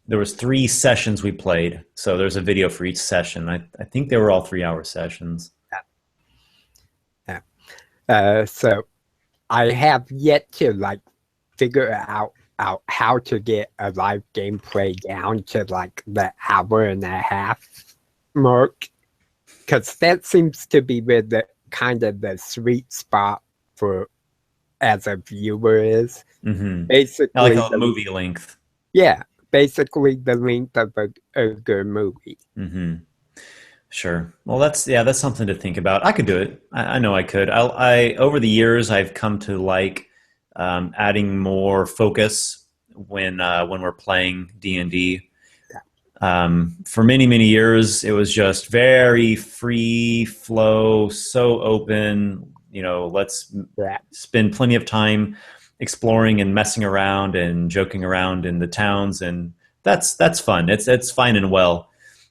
3 sessions we played, so there's a video for each session. I think they were all 3-hour sessions. So I have yet to figure out how to get a live gameplay down to the 1.5-hour mark, because that seems to be where the kind of the sweet spot for as a viewer is. Basically, like a movie length. Yeah, basically the length of a good movie. Sure. Well, that's something to think about. I could do it. I know I could. I over the years I've come to like adding more focus when we're playing D&D. For many years, it was just very free flow, so open. Let's spend plenty of time exploring and messing around and joking around in the towns, and that's fun. It's fine and well.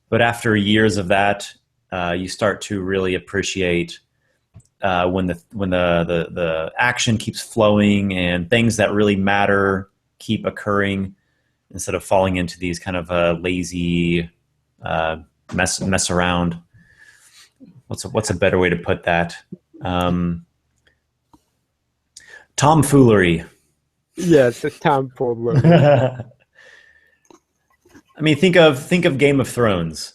But after years of that, you start to really appreciate when the action keeps flowing and things that really matter keep occurring, instead of falling into these kind of lazy mess around. what's a better way to put that? Tomfoolery. Yes, a tomfoolery. I mean, think of Game of Thrones.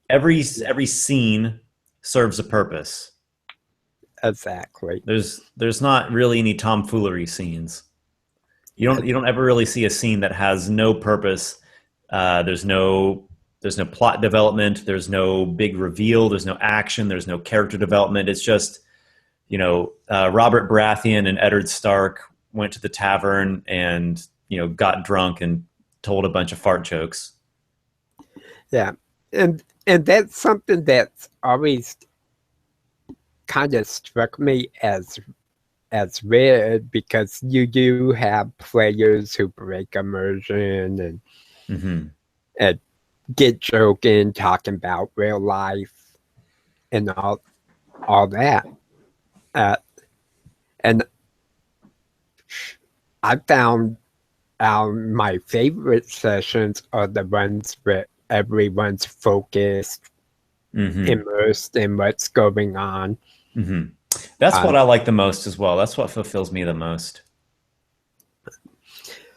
Every scene serves a purpose. Exactly. There's not really any tomfoolery scenes. You don't ever really see a scene that has no purpose. There's no plot development. There's no big reveal. There's no action. There's no character development. It's just, Robert Baratheon and Eddard Stark went to the tavern and, got drunk and told a bunch of fart jokes. Yeah. And that's something that's always kind of struck me as weird, because you do have players who break immersion and get joking, talking about real life and all that. And I found my favorite sessions are the ones where everyone's focused, immersed in what's going on. That's what I like the most as well. That's what fulfills me the most.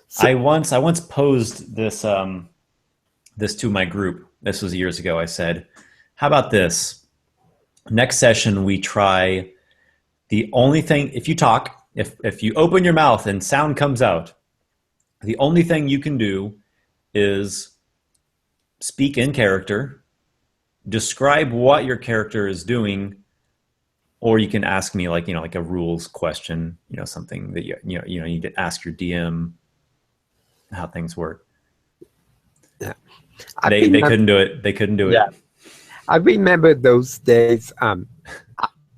So, I once posed this to my group. This was years ago. I said, how about this? Next session, we try the only thing, if you talk, if you open your mouth and sound comes out, the only thing you can do is speak in character, describe what your character is doing, or you can ask me like a rules question, something that you get ask your DM how things work. Yeah. They couldn't do it. They couldn't do it. Yeah. I remember those days.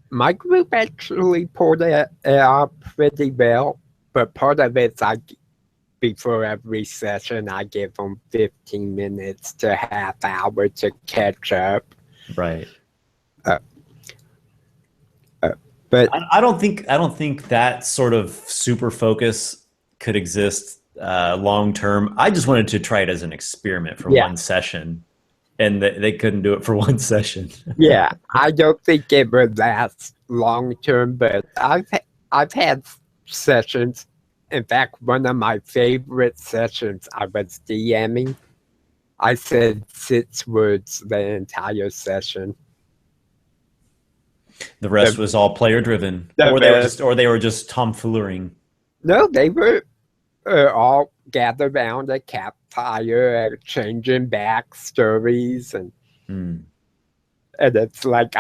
My group actually pulled it off pretty well, but part of it's before every session, I give them 15 minutes to half hour to catch up. Right. But I don't think that sort of super focus could exist long term. I just wanted to try it as an experiment for one session, and they couldn't do it for one session. Yeah, I don't think it would last long term, but I've had sessions. In fact, one of my favorite sessions, I was DMing. I said 6 words the entire session. The rest was all player driven, or they were just tomfoolering. No, they were all gathered around a campfire, exchanging backstories, and it's like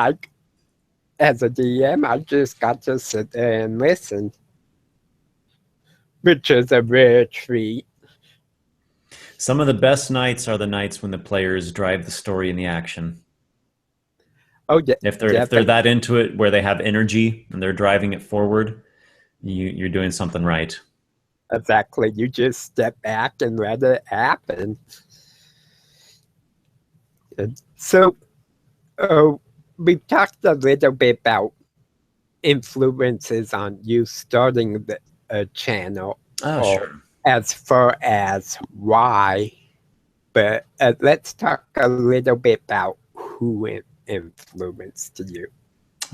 as a DM, I just got to sit there and listen, which is a rare treat. Some of the best nights are the nights when the players drive the story and the action. Oh, yeah. If they're that into it, where they have energy and they're driving it forward, you're doing something right. Exactly. You just step back and let it happen. And so, we talked a little bit about influences on you starting the channel. Oh, sure. As far as why, but let's talk a little bit about who influenced you.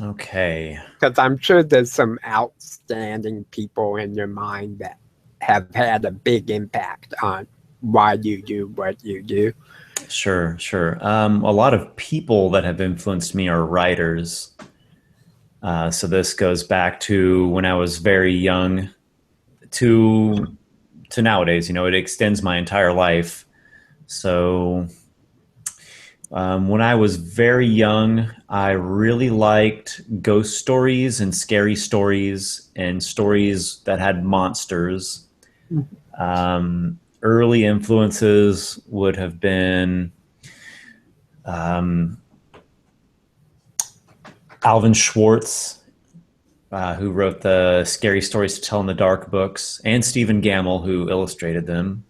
Okay. Because I'm sure there's some outstanding people in your mind that have had a big impact on why you do what you do. Sure. A lot of people that have influenced me are writers. So this goes back to when I was very young to nowadays. It extends my entire life. So when I was very young, I really liked ghost stories and scary stories and stories that had monsters. Early influences would have been Alvin Schwartz, who wrote the Scary Stories to Tell in the Dark books, and Stephen Gamble, who illustrated them.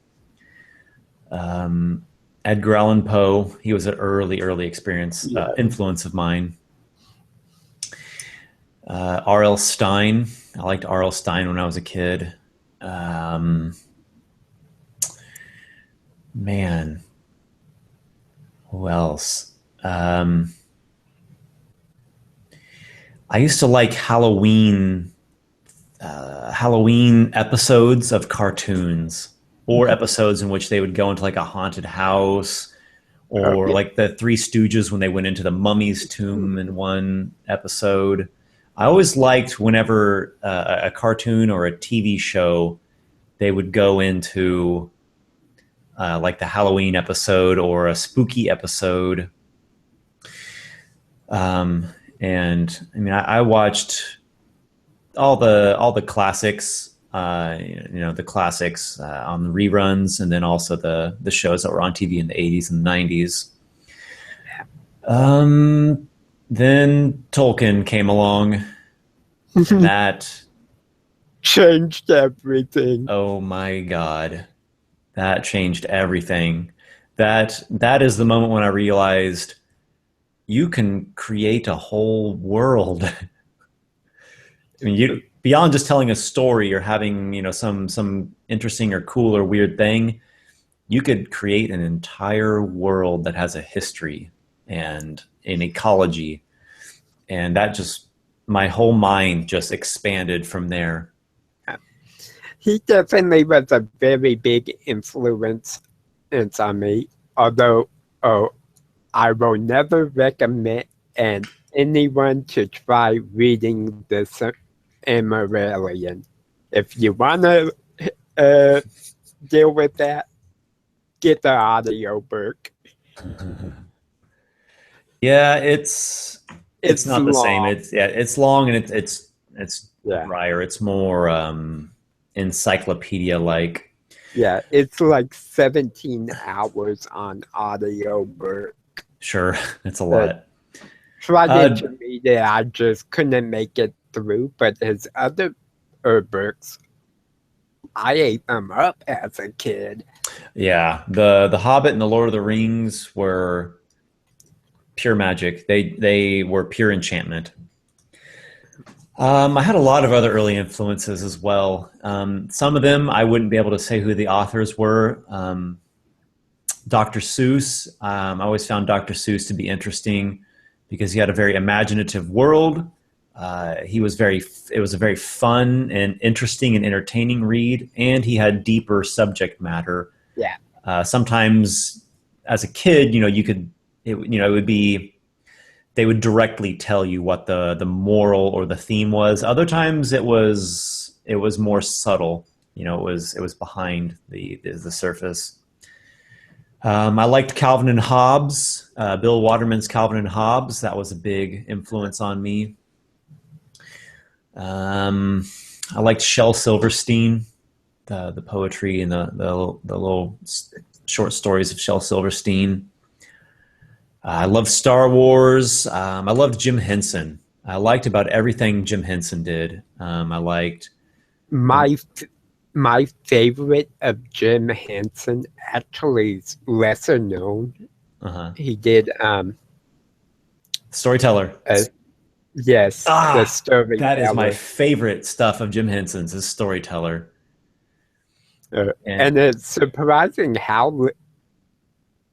Edgar Allan Poe, he was an early experience, influence of mine. R.L. Stine, I liked R.L. Stine when I was a kid. Man, who else? I used to like Halloween episodes of cartoons, or episodes in which they would go into like a haunted house, or like the Three Stooges when they went into the mummy's tomb in one episode. I always liked whenever a cartoon or a TV show, they would go into like the Halloween episode or a spooky episode. And I mean, I watched all the classics, the classics on the reruns, and then also the shows that were on TV in the 80s and the 90s. Then Tolkien came along. That changed everything. Oh my God. That changed everything. That is the moment when I realized you can create a whole world. I mean, beyond just telling a story or having, some interesting or cool or weird thing, you could create an entire world that has a history and an ecology. And that just, my whole mind just expanded from there. He definitely was a very big influence on me, although I will never recommend anyone to try reading the Silmarillion. If you want to deal with that, get the audiobook. Yeah, it's not the same. It's long and it's drier. It's more encyclopedia-like. Yeah, it's like 17 hours on audiobook. Sure, it's a lot. Tried to read it, I just couldn't make it through. But his other books, I ate them up as a kid. Yeah, the Hobbit and the Lord of the Rings were pure magic. They were pure enchantment. I had a lot of other early influences as well. Some of them I wouldn't be able to say who the authors were. Dr. Seuss. I always found Dr. Seuss to be interesting because he had a very imaginative world. It was a very fun and interesting and entertaining read, and he had deeper subject matter. Yeah. Sometimes as a kid, they would directly tell you what the moral or the theme was. Other times it was more subtle. It was behind the surface. I liked Calvin and Hobbes, Bill Waterman's Calvin and Hobbes. That was a big influence on me. I liked Shel Silverstein, the poetry and the little short stories of Shel Silverstein. I loved Star Wars. I loved Jim Henson. I liked about everything Jim Henson did. I liked my favorite of Jim Henson actually is lesser known. He did Storyteller. Yes, the Storyteller. That is my favorite stuff of Jim Henson's is Storyteller. And it's surprising how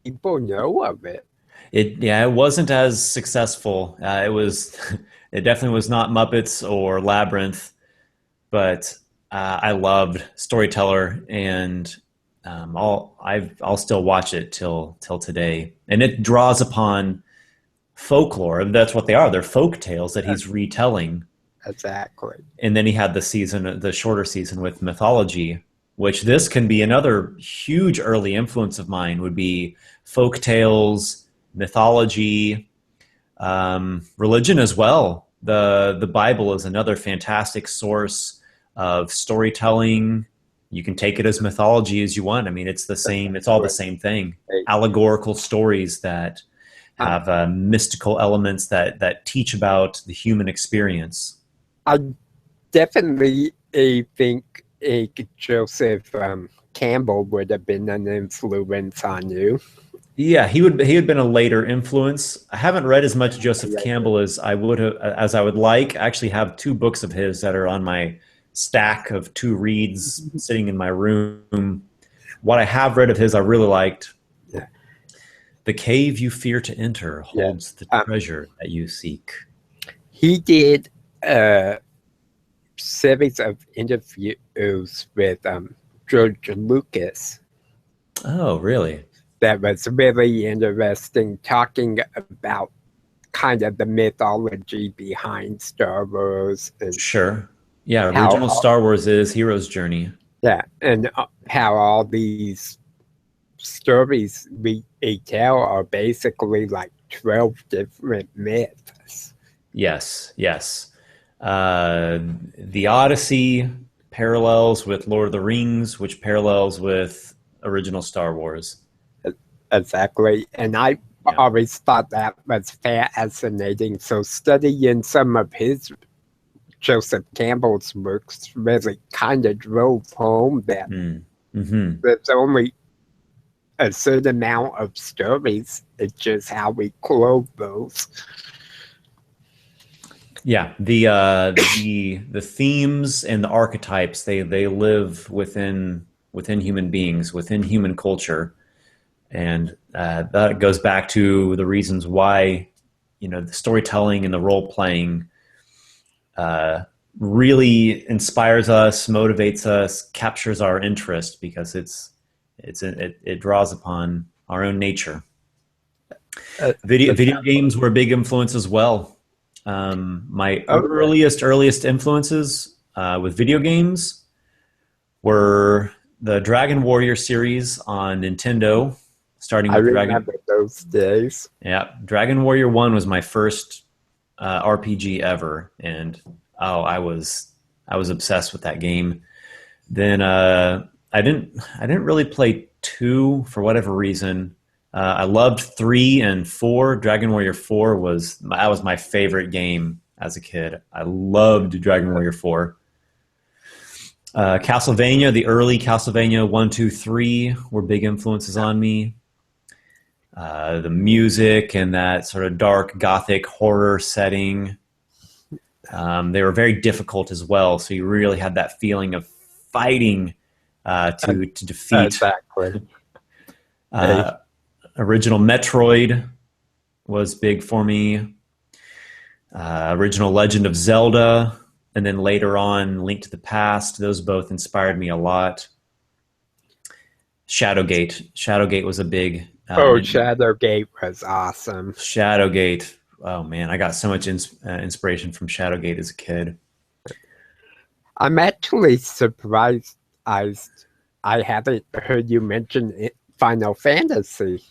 people know of it. It wasn't as successful. It definitely was not Muppets or Labyrinth, but I loved Storyteller, and I'll still watch it till today. And it draws upon folklore. That's what they are. They're folk tales that he's retelling. Exactly. And then he had the shorter season with mythology, which this can be another huge early influence of mine, would be folk tales, mythology, religion as well. The Bible is another fantastic source of storytelling. You can take it as mythology as you want. I mean, it's the same. It's all the same thing. Allegorical stories that have mystical elements that teach about the human experience. I definitely think Joseph Campbell would have been an influence on you. Yeah, he had been a later influence. I haven't read as much Joseph Campbell as I would like. I actually have 2 books of his that are on my stack of 2 reads sitting in my room. What I have read of his I really liked. Yeah. The Cave You Fear to Enter Holds the Treasure That You Seek. he did a series of interviews with George Lucas. Oh, really? That was really interesting, talking about kind of the mythology behind Star Wars. And Sure. Yeah, original Star Wars is hero's journey. Yeah, and how all these stories we tell are basically like 12 different myths. Yes, yes. The Odyssey parallels with Lord of the Rings, which parallels with original Star Wars. Exactly. And I always thought that was fascinating. So studying some of his Joseph Campbell's works really kind of drove home that there's only a certain amount of stories. It's just how we clothe those. Yeah, the themes and the archetypes they live within human beings, within human culture, and that goes back to the reasons why the storytelling and the role playing really inspires us, motivates us, captures our interest because it draws upon our own nature. Video games were a big influence as well. My earliest influences with video games were the Dragon Warrior series on Nintendo, starting with I remember those days. Yeah, Dragon Warrior 1 was my first RPG ever, and I was obsessed with that game. Then I didn't really play 2 for whatever reason. I loved 3 and 4. Dragon Warrior 4 was my favorite game as a kid. I loved Dragon Warrior 4. Castlevania, the early Castlevania 1, 2, 3 were big influences on me. The music and that sort of dark gothic horror setting. They were very difficult as well, so you really had that feeling of fighting to defeat. Exactly. Original Metroid was big for me. Original Legend of Zelda, and then later on Link to the Past. Those both inspired me a lot. Shadowgate was a big... Shadowgate was awesome. Shadowgate. Oh, man, I got so much inspiration from Shadowgate as a kid. I'm actually surprised I haven't heard you mention Final Fantasy.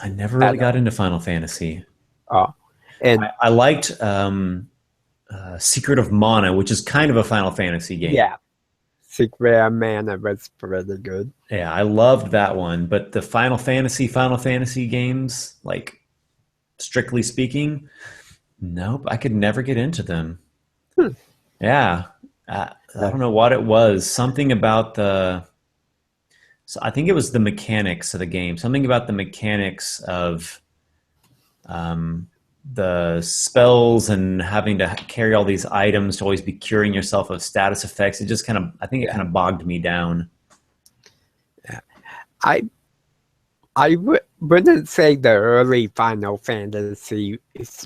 I never really got into Final Fantasy. Oh, and I liked Secret of Mana, which is kind of a Final Fantasy game. Yeah, Secret of Mana was pretty good. Yeah, I loved that one. But the Final Fantasy games, like strictly speaking, nope, I could never get into them. Yeah, I don't know what it was. Something about so I think it was the mechanics of the game. Something about the mechanics of the spells and having to carry all these items to always be curing yourself of status effects. It just kind of bogged me down. Yeah. I wouldn't say the early Final Fantasies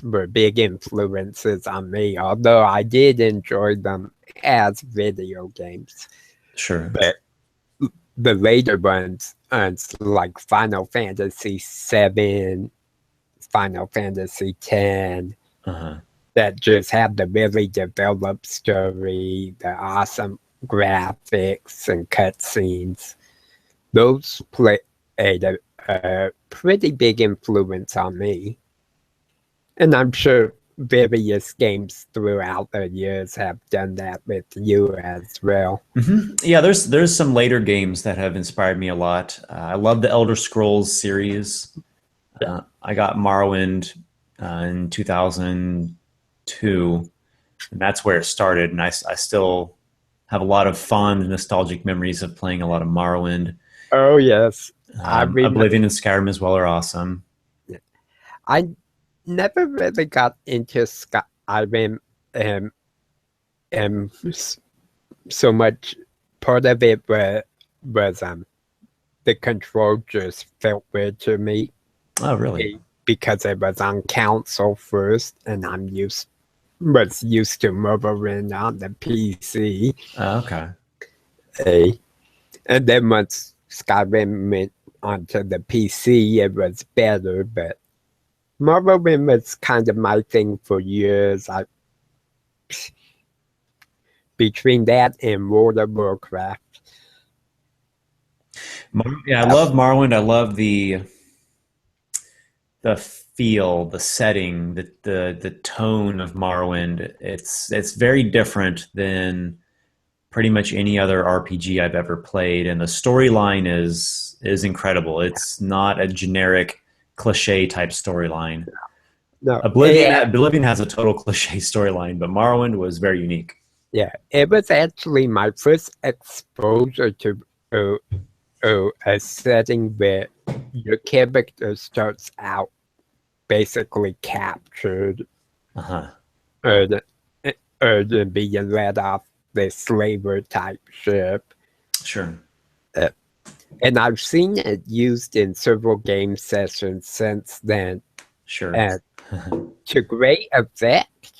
were big influences on me, although I did enjoy them as video games. Sure. But the later ones, like Final Fantasy VII, Final Fantasy X, that just had the really developed story, the awesome graphics and cutscenes. Those played a pretty big influence on me. And I'm sure various games throughout the years have done that with you as well. Yeah, there's some later games that have inspired me a lot. I love the Elder Scrolls series. I got Morrowind in 2002, and that's where it started. And I still have a lot of fond, nostalgic memories of playing a lot of Morrowind. Oh, yes. Oblivion and Skyrim as well are awesome. I never really got into Skyrim, so much. Part of it was the control just felt weird to me. Oh, really? because it was on console first, and was used to Remodeling on the PC. Okay. And then once Skyrim went onto the PC, it was better, but Remodeling was kind of my thing for years. Between that and World of Warcraft. Yeah, I love Morrowind. I love the feel, the setting, the tone of Morrowind. It's very different than pretty much any other RPG I've ever played, and the storyline is incredible. It's not a generic cliche type storyline. No, Oblivion has a total cliche storyline, but Morrowind was very unique. Yeah, it was actually my first exposure to a setting where your character starts out basically captured, or being led off the slaver type ship. Sure. And I've seen it used in several game sessions since then. Sure. And to great effect.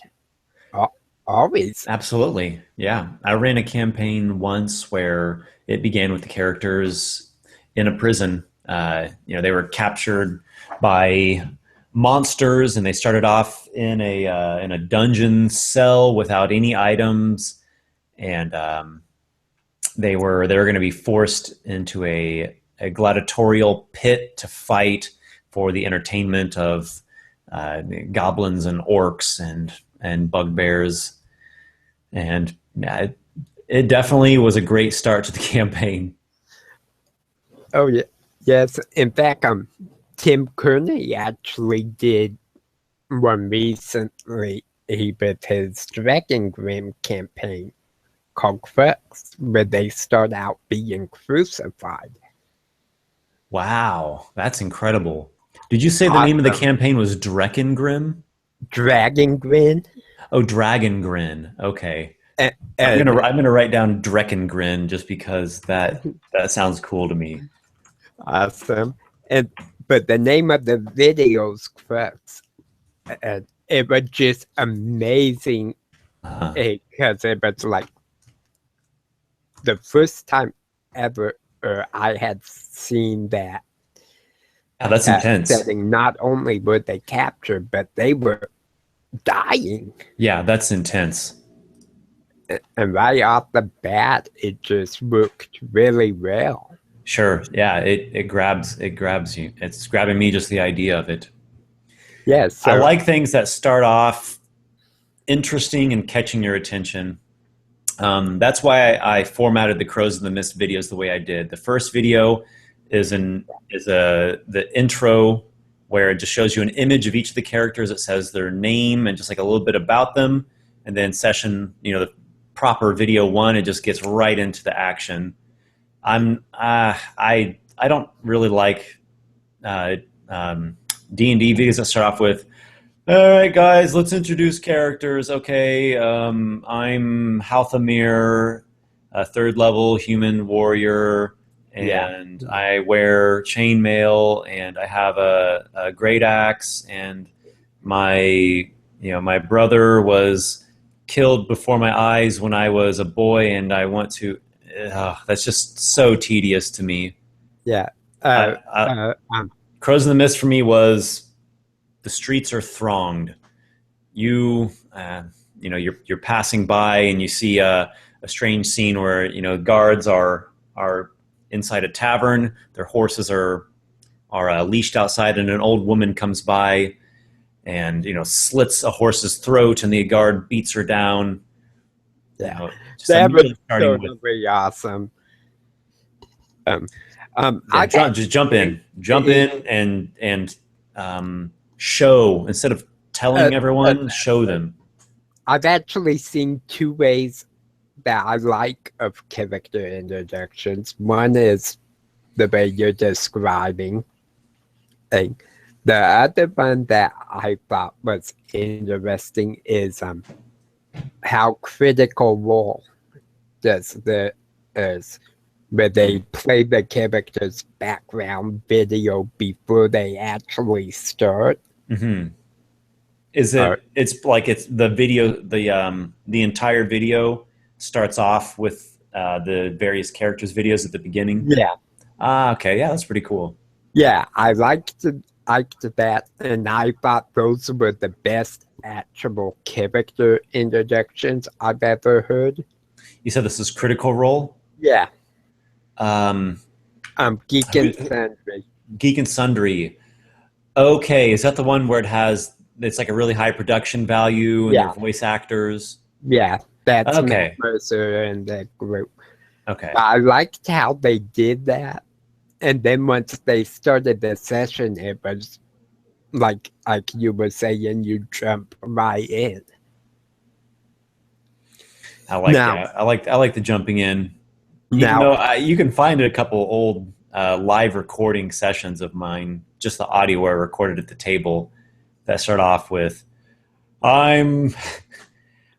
Always. Absolutely. Yeah. I ran a campaign once where it began with the characters in a prison. They were captured by monsters, and they started off in a dungeon cell without any items, and they were going to be forced into a gladiatorial pit to fight for the entertainment of goblins and orcs and bugbears. And it definitely was a great start to the campaign. Oh, yeah. Yes. In fact, Tim Kearney actually did one recently with his Dragon Grim campaign called Crux, where they start out being crucified. Wow, that's incredible. Did you say the name of the campaign was Drekengrim? Dragon Grin. Oh, Dragon Grin. Okay. I'm gonna write down Drekengrin just because that sounds cool to me. Awesome. But the name of the video's Crux. It was just amazing because it was like the first time ever I had seen that. Yeah, that's intense. Setting. Not only were they captured, but they were dying. Yeah, that's intense. And right off the bat, it just worked really well. Sure. Yeah, it grabs you. It's grabbing me just the idea of it. Yes. I like things that start off interesting and catching your attention. That's why I formatted the Crows in the Mist videos the way I did. The first video is the intro, where it just shows you an image of each of the characters. It says their name and just like a little bit about them. And then the proper video one, it just gets right into the action. I don't really like D&D videos that start off with, all right, guys, let's introduce characters. Okay, I'm Halthamir, a 3rd level human warrior, and I wear chainmail, and I have a great axe, and my brother was killed before my eyes when I was a boy, and I want to. That's just so tedious to me. Yeah. Crows in the Mist for me was, the streets are thronged. You're passing by and you see a strange scene where guards are inside a tavern. Their horses are leashed outside, and an old woman comes by and slits a horse's throat, and the guard beats her down. Yeah, that was totally awesome. Just jump in and show, instead of telling everyone, show them. I've actually seen 2 ways that I like of character introductions. One is the way you're describing, and the other one that I thought was interesting is how critical role does where they play the character's background video before they actually start. Mm-hmm. Is it? It's like it's the video. The entire video starts off with the various characters' videos at the beginning. Yeah. Okay. Yeah, that's pretty cool. Yeah, I liked that, and I thought those were the best actual character introductions I've ever heard. You said this is Critical Role? Yeah. Geek and Sundry. Geek and Sundry. Okay, is that the one where it's like a really high production value and they're voice actors? Yeah, that's okay. Mercer and the group. Okay. I liked how they did that. And then once they started the session, it was like you were saying, you jump right in. I like that. I like the jumping in. Even though you can find a couple old live recording sessions of mine, just the audio where I recorded at the table, that start off with, "I'm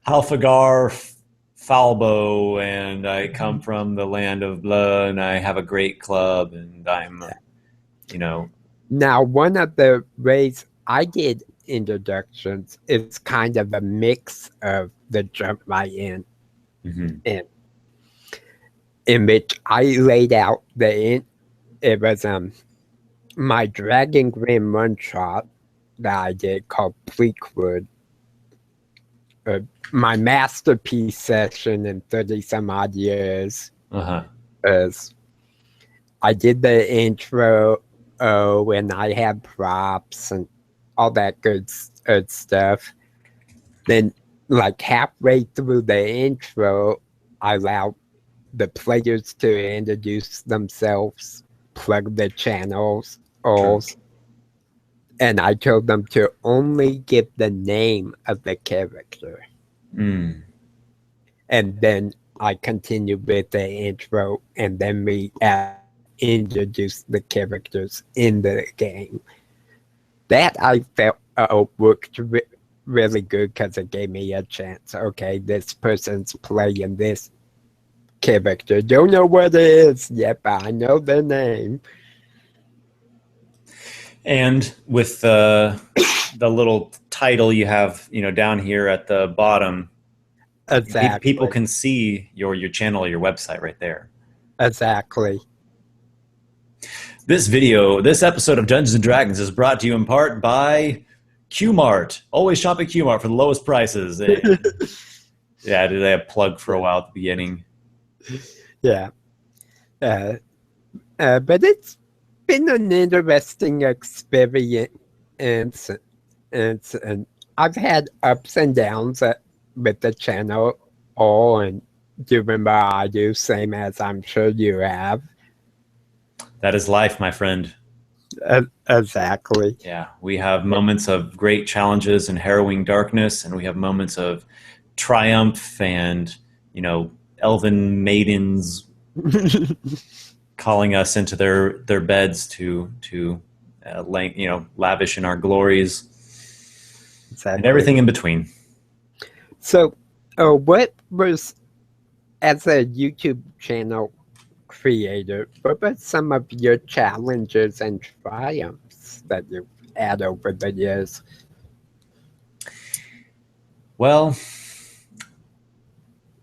Halfagar Falbo, and I come from the land of blah, and I have a great club, and I'm, you know." Now, one of the ways I did introductions is kind of a mix of the jump right in, and in which I laid out it was my Dragon Grim one shot that I did called Bleakwood. My masterpiece session in 30 some odd years. Is I did the intro, and I had props and all that good stuff. Then, like halfway through the intro, I allowed the players to introduce themselves, plug the channels, and I told them to only give the name of the character. And then I continued with the intro, and then we introduced the characters in the game. That I felt worked really good because it gave me a chance. Okay, this person's playing this character. Don't know what it is yet, but I know their name. And with the little title you have, down here at the bottom, exactly, people can see your channel or your website right there. Exactly. This episode of Dungeons and Dragons is brought to you in part by Q-Mart. Always shop at Q-Mart for the lowest prices. Yeah, did I have a plug for a while at the beginning? Yeah. But it's been an interesting experience, and I've had ups and downs with the channel, and do you remember I do, same as I'm sure you have. That is life, my friend. Exactly. Yeah, we have moments of great challenges and harrowing darkness, and we have moments of triumph and, elven maidens calling us into their beds to lavish in our glories. Exactly. And everything in between. So, what was, as a YouTube channel creator, what were some of your challenges and triumphs that you've had over the years? Well,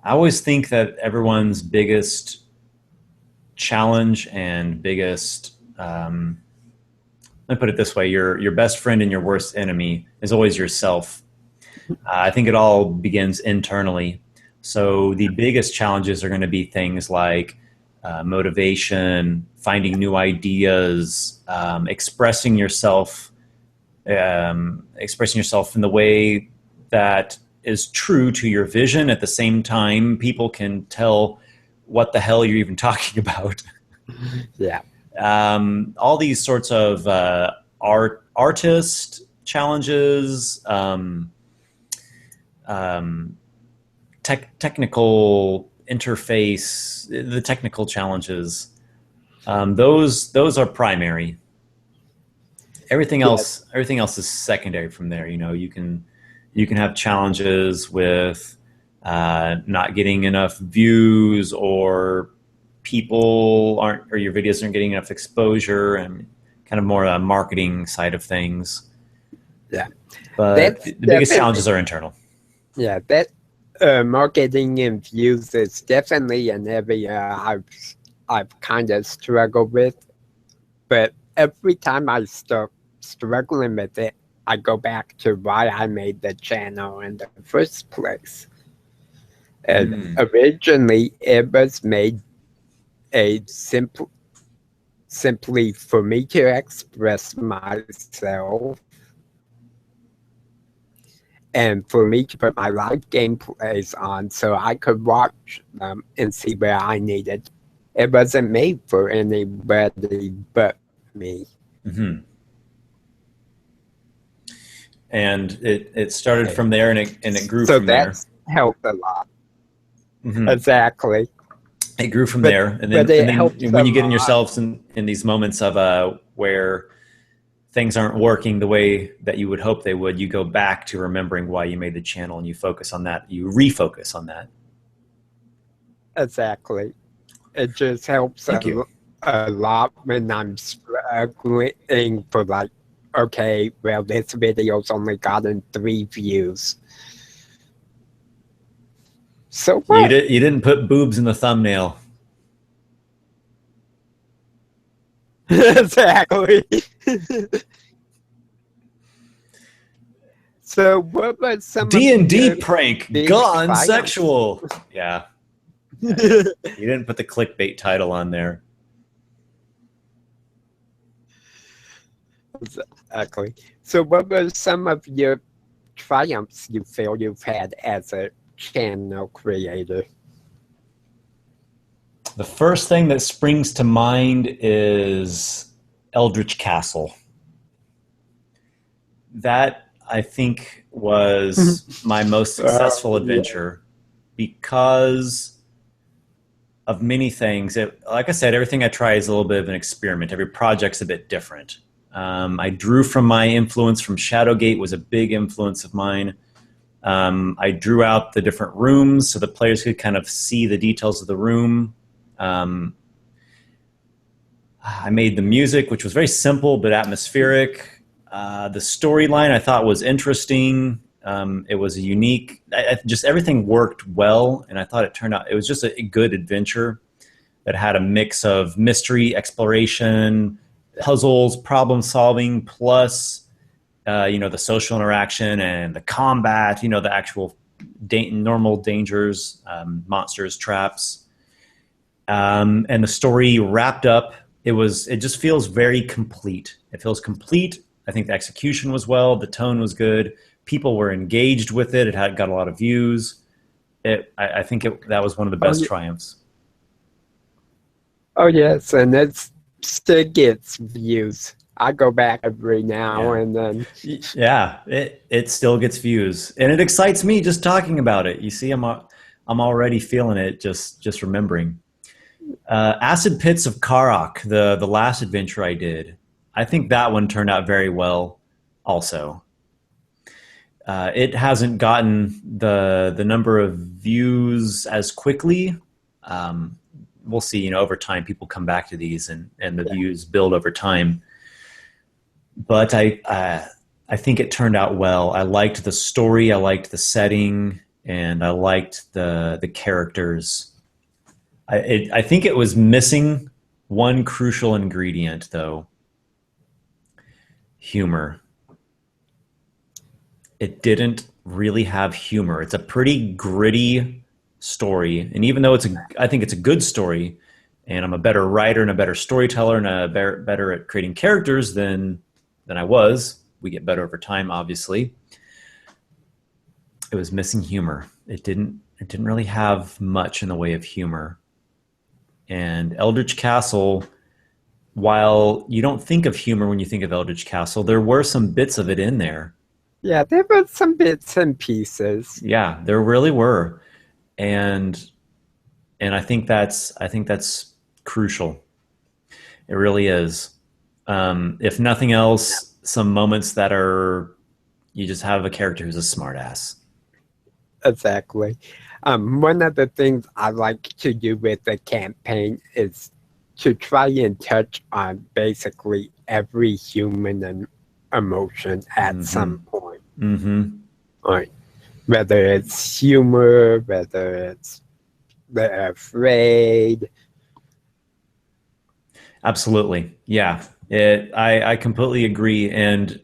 I always think that everyone's biggest challenge and biggest, let me put it this way, your best friend and your worst enemy is always yourself. I think it all begins internally. So the biggest challenges are going to be things like motivation, finding new ideas, expressing yourself in the way that is true to your vision. At the same time, people can tell what the hell you're even talking about. Yeah. All these sorts of artist challenges, technical interface, the technical challenges, those are primary. Everything else is secondary from there. You can have challenges with not getting enough views or people aren't, or your videos aren't getting enough exposure, and kind of more a marketing side of things. Yeah. But the biggest challenges are internal. Yeah, that marketing and views is definitely an area I've kind of struggled with. But every time I start struggling with it, I go back to why I made the channel in the first place. And originally, it was made simply for me to express myself and for me to put my live gameplays on so I could watch them and see where I needed. It wasn't made for anybody but me. And it started from there, and it grew from there. So that's helped a lot. Exactly. It grew from there, and then when you get in yourselves in these moments of where things aren't working the way that you would hope they would, you go back to remembering why you made the channel, and you focus on that. You refocus on that. Exactly. It just helps a lot when I'm struggling for like, okay, well, this video's only gotten 3 views. So what? You didn't put boobs in the thumbnail. Exactly. So what was some D&D prank gone sexual? Yeah. You didn't put the clickbait title on there. Exactly. So what were some of your triumphs you feel you've had as a channel creator? The first thing that springs to mind is Eldritch Castle. That, I think, was my most successful adventure because of many things. Like I said, everything I try is a little bit of an experiment. Every project's a bit different. I drew from my influence from Shadowgate, was a big influence of mine. I drew out the different rooms so the players could kind of see the details of the room. I made the music, which was very simple but atmospheric. The storyline I thought was interesting. It was a unique, just everything worked well, and I thought it turned out, it was just a good adventure that had a mix of mystery, exploration, puzzles, problem solving, plus the social interaction and the combat, the actual normal dangers, monsters, traps. And the story wrapped up. It just feels very complete. It feels complete. I think the execution was well. The tone was good. People were engaged with it. It got a lot of views. I think that was one of the best triumphs. Oh yes, and it still gets views. I go back every now and then. Yeah, it still gets views, and it excites me just talking about it. You see, I'm already feeling it just remembering. Acid Pits of Karak, the last adventure I did, I think that one turned out very well also. It hasn't gotten the number of views as quickly. We'll see, over time people come back to these and the views build over time. But I think it turned out well. I liked the story, I liked the setting, and I liked the characters. I think it was missing one crucial ingredient, though. Humor. It didn't really have humor. It's a pretty gritty story, and even though I think it's a good story, and I'm a better writer and a better storyteller and better at creating characters than I was. We get better over time, obviously. It was missing humor. It didn't really have much in the way of humor. And Eldritch Castle, while you don't think of humor when you think of Eldritch Castle, there were some bits of it in there. Yeah, there were some bits and pieces. Yeah, there really were. And I think that's crucial. It really is. If nothing else, some moments that you just have a character who's a smartass. Exactly. One of the things I like to do with the campaign is to try and touch on basically every human emotion at some point. Like, whether it's humor, whether it's they're afraid. Absolutely. Yeah. I completely agree. And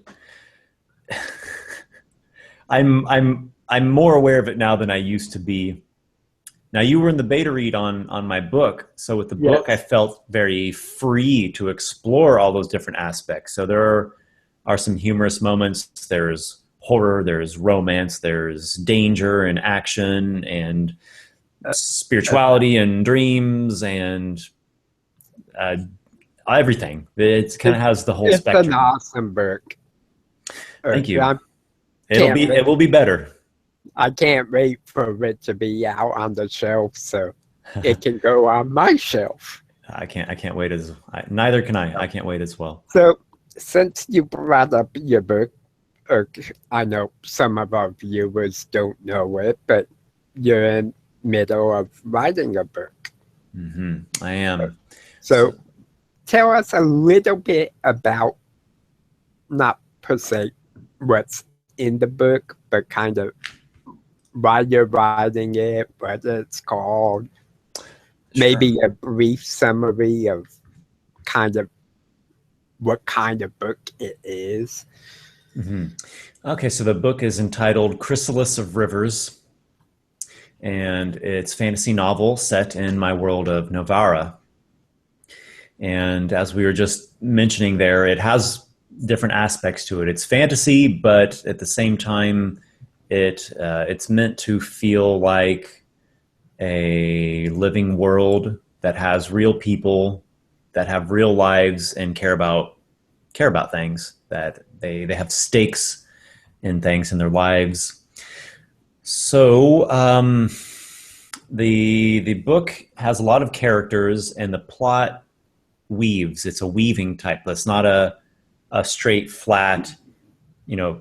I'm more aware of it now than I used to be. Now, you were in the beta read on my book. So with the book, I felt very free to explore all those different aspects. So there are some humorous moments. There's horror, there's romance, there's danger and action and spirituality and dreams and everything. It kind of has the whole spectrum. It's an awesome book. Thank you. It will be better. I can't wait for it to be out on the shelf so it can go on my shelf. I can't wait neither can I. I can't wait as well. So since you brought up your book, I know some of our viewers don't know it, but you're in the middle of writing a book. I am. So tell us a little bit about, not per se what's in the book, but kind of why you're writing it, what it's called, maybe a brief summary of kind of what kind of book it is. Okay, so the book is entitled Chrysalis of Rivers, and it's a fantasy novel set in my world of Novara. And as we were just mentioning there, it has different aspects to it. It's fantasy, but at the same time, it's meant to feel like a living world that has real people that have real lives and care about things, that they have stakes in things in their lives. So the book has a lot of characters, and the plot weaves. It's a weaving type. It's not a straight flat,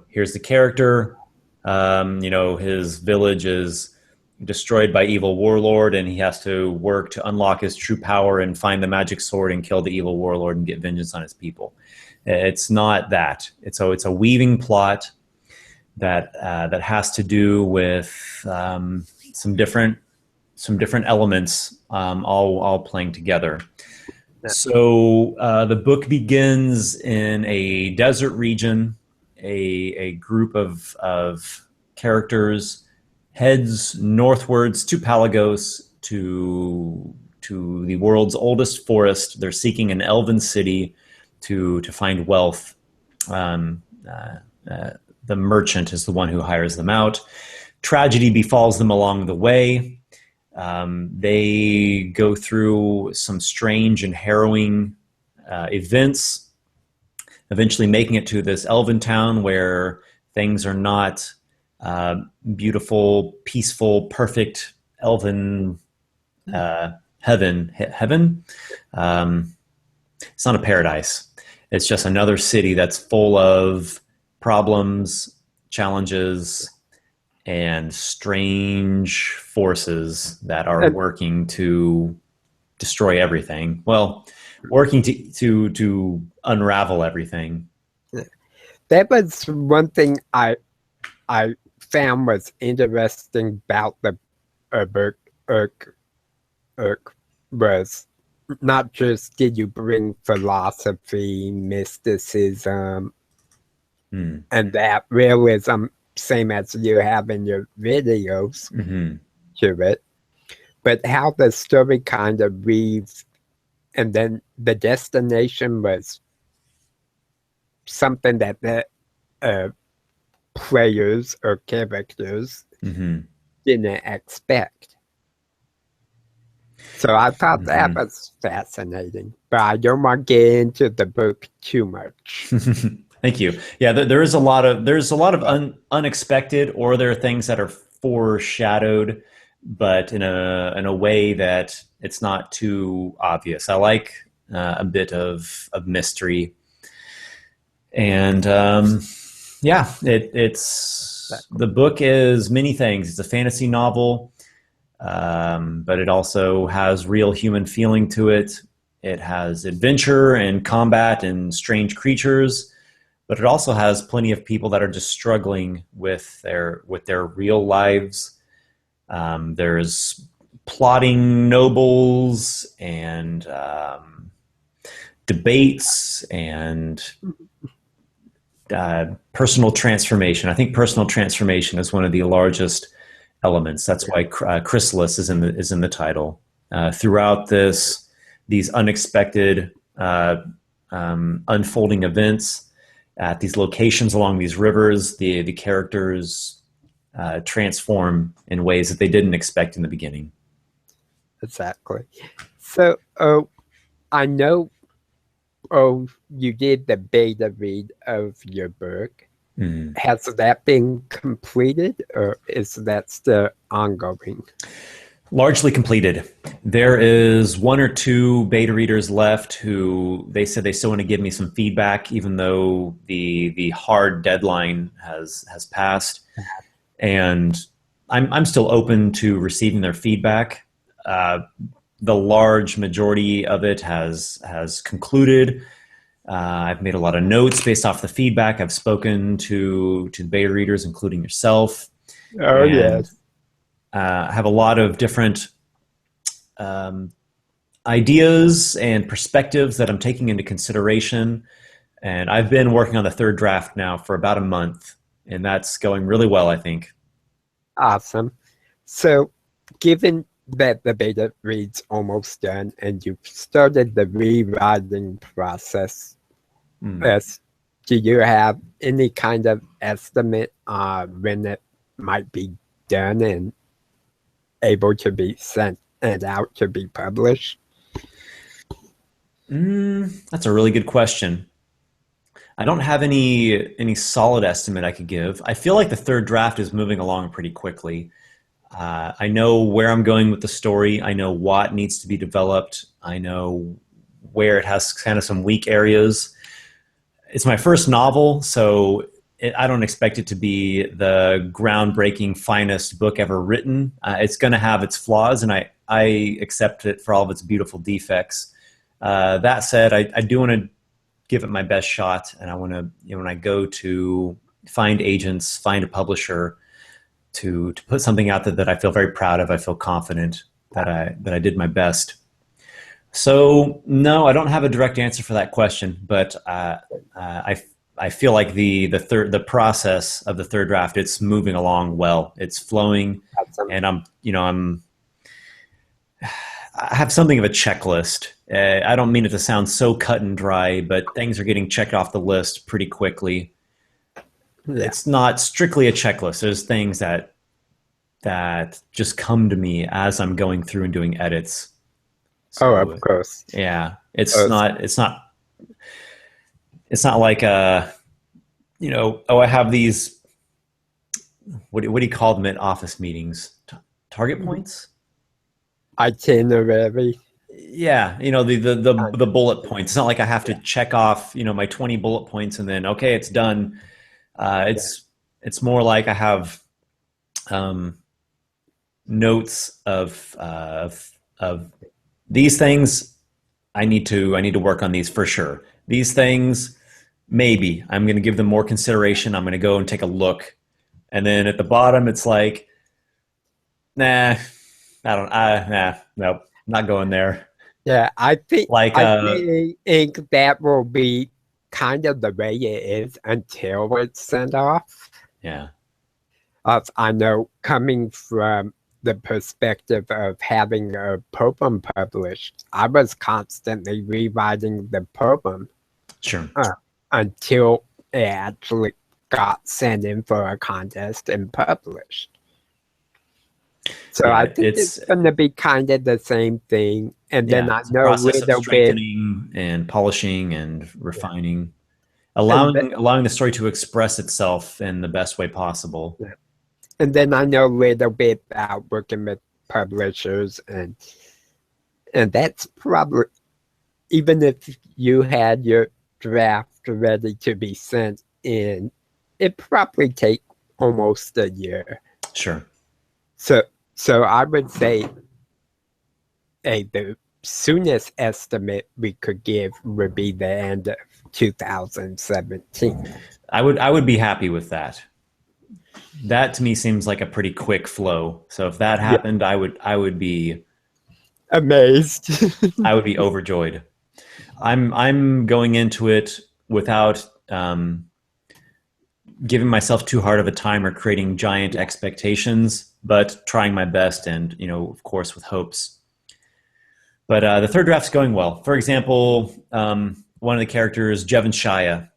here's the character, his village is destroyed by evil warlord and he has to work to unlock his true power and find the magic sword and kill the evil warlord and get vengeance on his people. It's not that. It's a weaving plot that has to do with some different elements all playing together. So the book begins in a desert region. A group of characters heads northwards to Palagos, to the world's oldest forest. They're seeking an elven city to find wealth. The merchant is the one who hires them out. Tragedy befalls them along the way. They go through some strange and harrowing events, eventually making it to this elven town where things are not beautiful, peaceful, perfect elven heaven. It's not a paradise. It's just another city that's full of problems, challenges, and strange forces that are working to destroy everything. Well, working to unravel everything. That was one thing I found was interesting about the book. Was not just did you bring philosophy, mysticism, and that realism, same as you have in your videos, to it, but how the story kind of weaves, and then the destination was something that the players or characters didn't expect. So I thought that was fascinating, but I don't want to get into the book too much. Thank you. Yeah, there's a lot of unexpected, or there are things that are foreshadowed, but in a way that it's not too obvious. I like a bit of mystery, and it's the book is many things. It's a fantasy novel. but it also has real human feeling to it. It has adventure and combat and strange creatures, but it also has plenty of people that are just struggling with their real lives. There's plotting nobles and debates and personal transformation. I think personal transformation is one of the largest elements. That's why chrysalis is in the title. Throughout these unexpected unfolding events at these locations along these rivers, the characters transform in ways that they didn't expect in the beginning. Exactly. So, I know, you did the beta read of your book. Mm. Has that been completed, or is that still ongoing? Largely completed. There is one or two beta readers left who they said they still want to give me some feedback, even though the hard deadline has passed. And I'm still open to receiving their feedback. The large majority of it has concluded. I've made a lot of notes based off the feedback. I've spoken to the beta readers, including yourself. Oh, yes. I have a lot of different ideas and perspectives that I'm taking into consideration. And I've been working on the third draft now for about a month, and that's going really well, I think. Awesome. So, given that the beta read's almost done and you've started the rewriting process, do you have any kind of estimate when it might be done and able to be sent and out to be published? That's a really good question. I don't have any solid estimate I could give. I feel like the third draft is moving along pretty quickly. I know where I'm going with the story. I know what needs to be developed. I know where it has kind of some weak areas. It's my first novel, so I don't expect it to be the groundbreaking, finest book ever written. It's going to have its flaws, and I accept it for all of its beautiful defects. That said, I do want to give it my best shot, and I want to, when I go to find agents, find a publisher, to put something out there that I feel very proud of. I feel confident that I did my best. So no, I don't have a direct answer for that question, but I feel like the process of the third draft, it's moving along well. It's flowing, and I have something of a checklist. I don't mean it to sound so cut and dry, but things are getting checked off the list pretty quickly. Yeah. It's not strictly a checklist. There's things that just come to me as I'm going through and doing edits. So, of course. Yeah, it's not like I have these. What do you call them at office meetings? Target points. Itinerary. Yeah, the bullet points. It's not like I have to check off my 20 bullet points and then okay, it's done. It's more like I have notes of these things. I need to work on these for sure. These things, maybe I'm going to give them more consideration. I'm going to go and take a look, and then at the bottom, it's like, nope, not going there. Yeah, I think that will be kind of the way it is until it's sent off. Yeah. I know, coming from the perspective of having a poem published, I was constantly rewriting the poem. Sure. Until it actually got sent in for a contest and published. So yeah, I think it's going to be kind of the same thing. And then I know a little strengthening and polishing and refining, allowing the story to express itself in the best way possible. Yeah. And then I know a little bit about working with publishers, and that's probably, even if you had your draft ready to be sent in, it probably take almost a year. Sure. So I would say the soonest estimate we could give would be the end of 2017. I would be happy with that. That to me seems like a pretty quick flow. So if that happened, I would be amazed. I would be overjoyed. I'm going into it without giving myself too hard of a time or creating giant expectations, but trying my best and, of course, with hopes. But the third draft's going well. For example, one of the characters, Jevon Shia,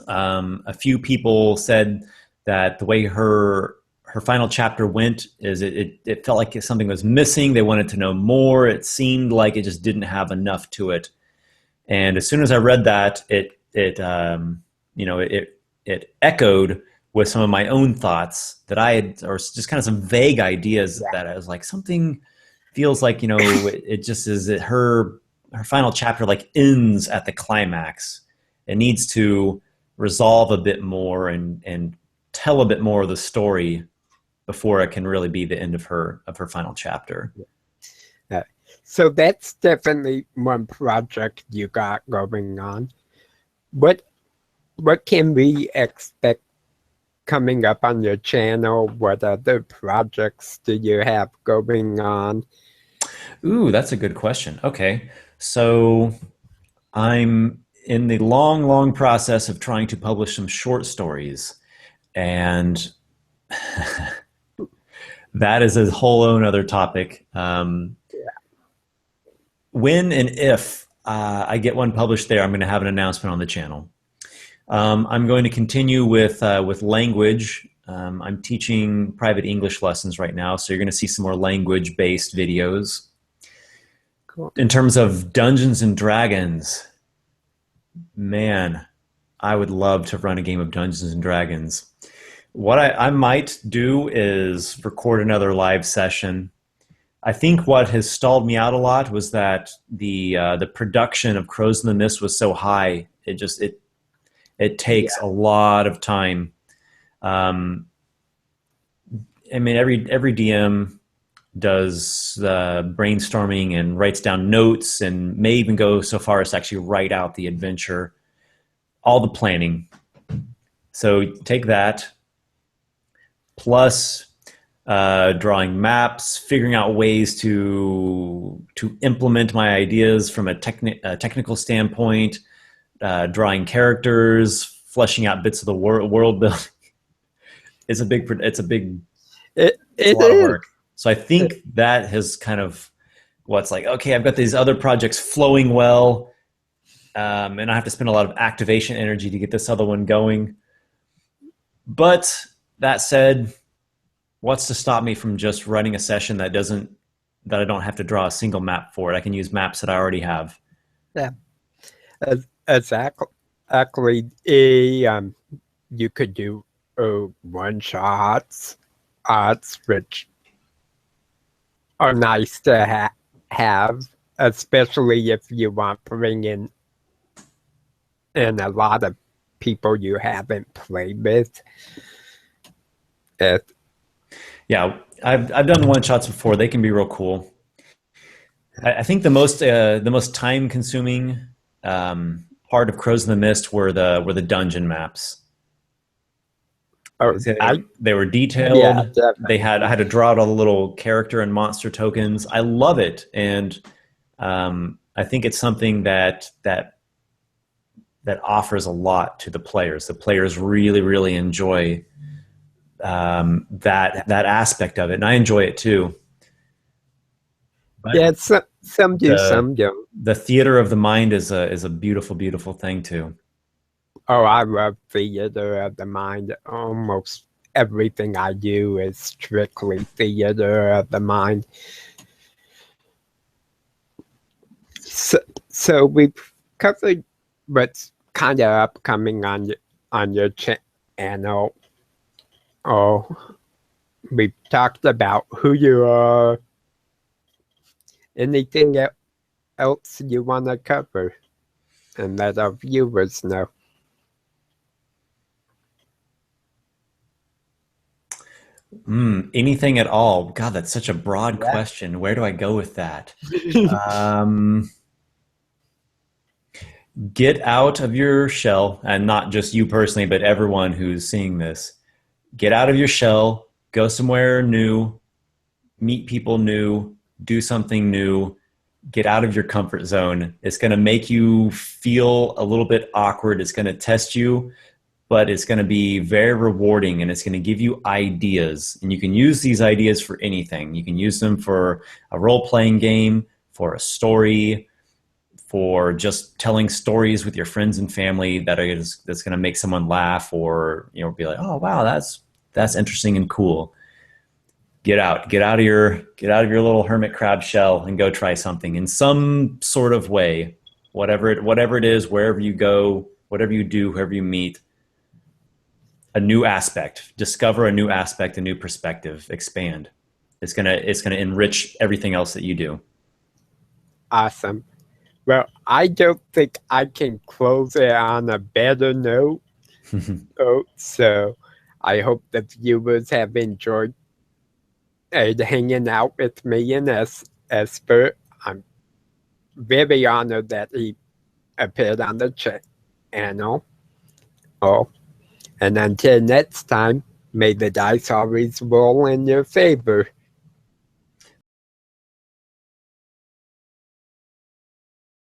a few people said that the way her final chapter went is it felt like something was missing. They wanted to know more. It seemed like it just didn't have enough to it. And as soon as I read that, it echoed with some of my own thoughts that I had, or just kind of some vague ideas that I was like, something feels like, it just is that her final chapter like ends at the climax. It needs to resolve a bit more and tell a bit more of the story before it can really be the end of her final chapter. So that's definitely one project you got going on. What can we expect coming up on your channel? What other projects do you have going on? Ooh, that's a good question. Okay, so I'm in the long process of trying to publish some short stories, and that is a whole other topic. When and if I get one published there, I'm going to have an announcement on the channel. I'm going to continue with language. I'm teaching private English lessons right now, so you're going to see some more language-based videos. Cool. In terms of Dungeons and Dragons, man, I would love to run a game of Dungeons and Dragons. What I might do is record another live session. I think what has stalled me out a lot was that the production of Crows in the Mist was so high. It takes a lot of time. I mean, every DM does brainstorming and writes down notes and may even go so far as to actually write out the adventure, all the planning. So take that, plus drawing maps, figuring out ways to implement my ideas from a technical standpoint, drawing characters, fleshing out bits of the world building. It's a lot of work. So I think that has kind of what's like, okay, I've got these other projects flowing well, and I have to spend a lot of activation energy to get this other one going. But that said, what's to stop me from just running a session that I don't have to draw a single map for it? I can use maps that I already have. Yeah, exactly. You could do one-shots, which are nice to have, especially if you want to bring in a lot of people you haven't played with. Yeah, I've done one-shots before. They can be real cool. I think the most time-consuming part of Crows in the Mist were the dungeon maps. They were detailed. Yeah, I had to draw out all the little character and monster tokens. I love it, and I think it's something that offers a lot to the players. The players really enjoy that aspect of it, and I enjoy it too. But yeah, some do, some don't. The theater of the mind is a beautiful thing too. Oh, I love theater of the mind. Almost everything I do is strictly theater of the mind. So we've covered what's kind of upcoming on your channel. Oh, we've talked about who you are. Anything else you want to cover and let our viewers know? Anything at all. God, that's such a broad Yeah. question. Where do I go with that? Get out of your shell, and not just you personally, but everyone who's seeing this. Get out of your shell, go somewhere new, meet people new, do something new, get out of your comfort zone. It's going to make you feel a little bit awkward. It's going to test you, but it's going to be very rewarding, and it's going to give you ideas. And you can use these ideas for anything. You can use them for a role-playing game, for a story, for just telling stories with your friends and family that's going to make someone laugh, or be like, oh wow, that's interesting and cool. Get out of your little hermit crab shell and go try something in some sort of way, whatever it is, wherever you go, whatever you do, whoever you meet. A new aspect, discover a new aspect, a new perspective, expand. It's gonna enrich everything else that you do. Awesome. Well, I don't think I can close it on a better note. So I hope the viewers have enjoyed hanging out with me and Esper. I'm very honored that he appeared on the channel. Oh, and until next time, may the dice always roll in your favor.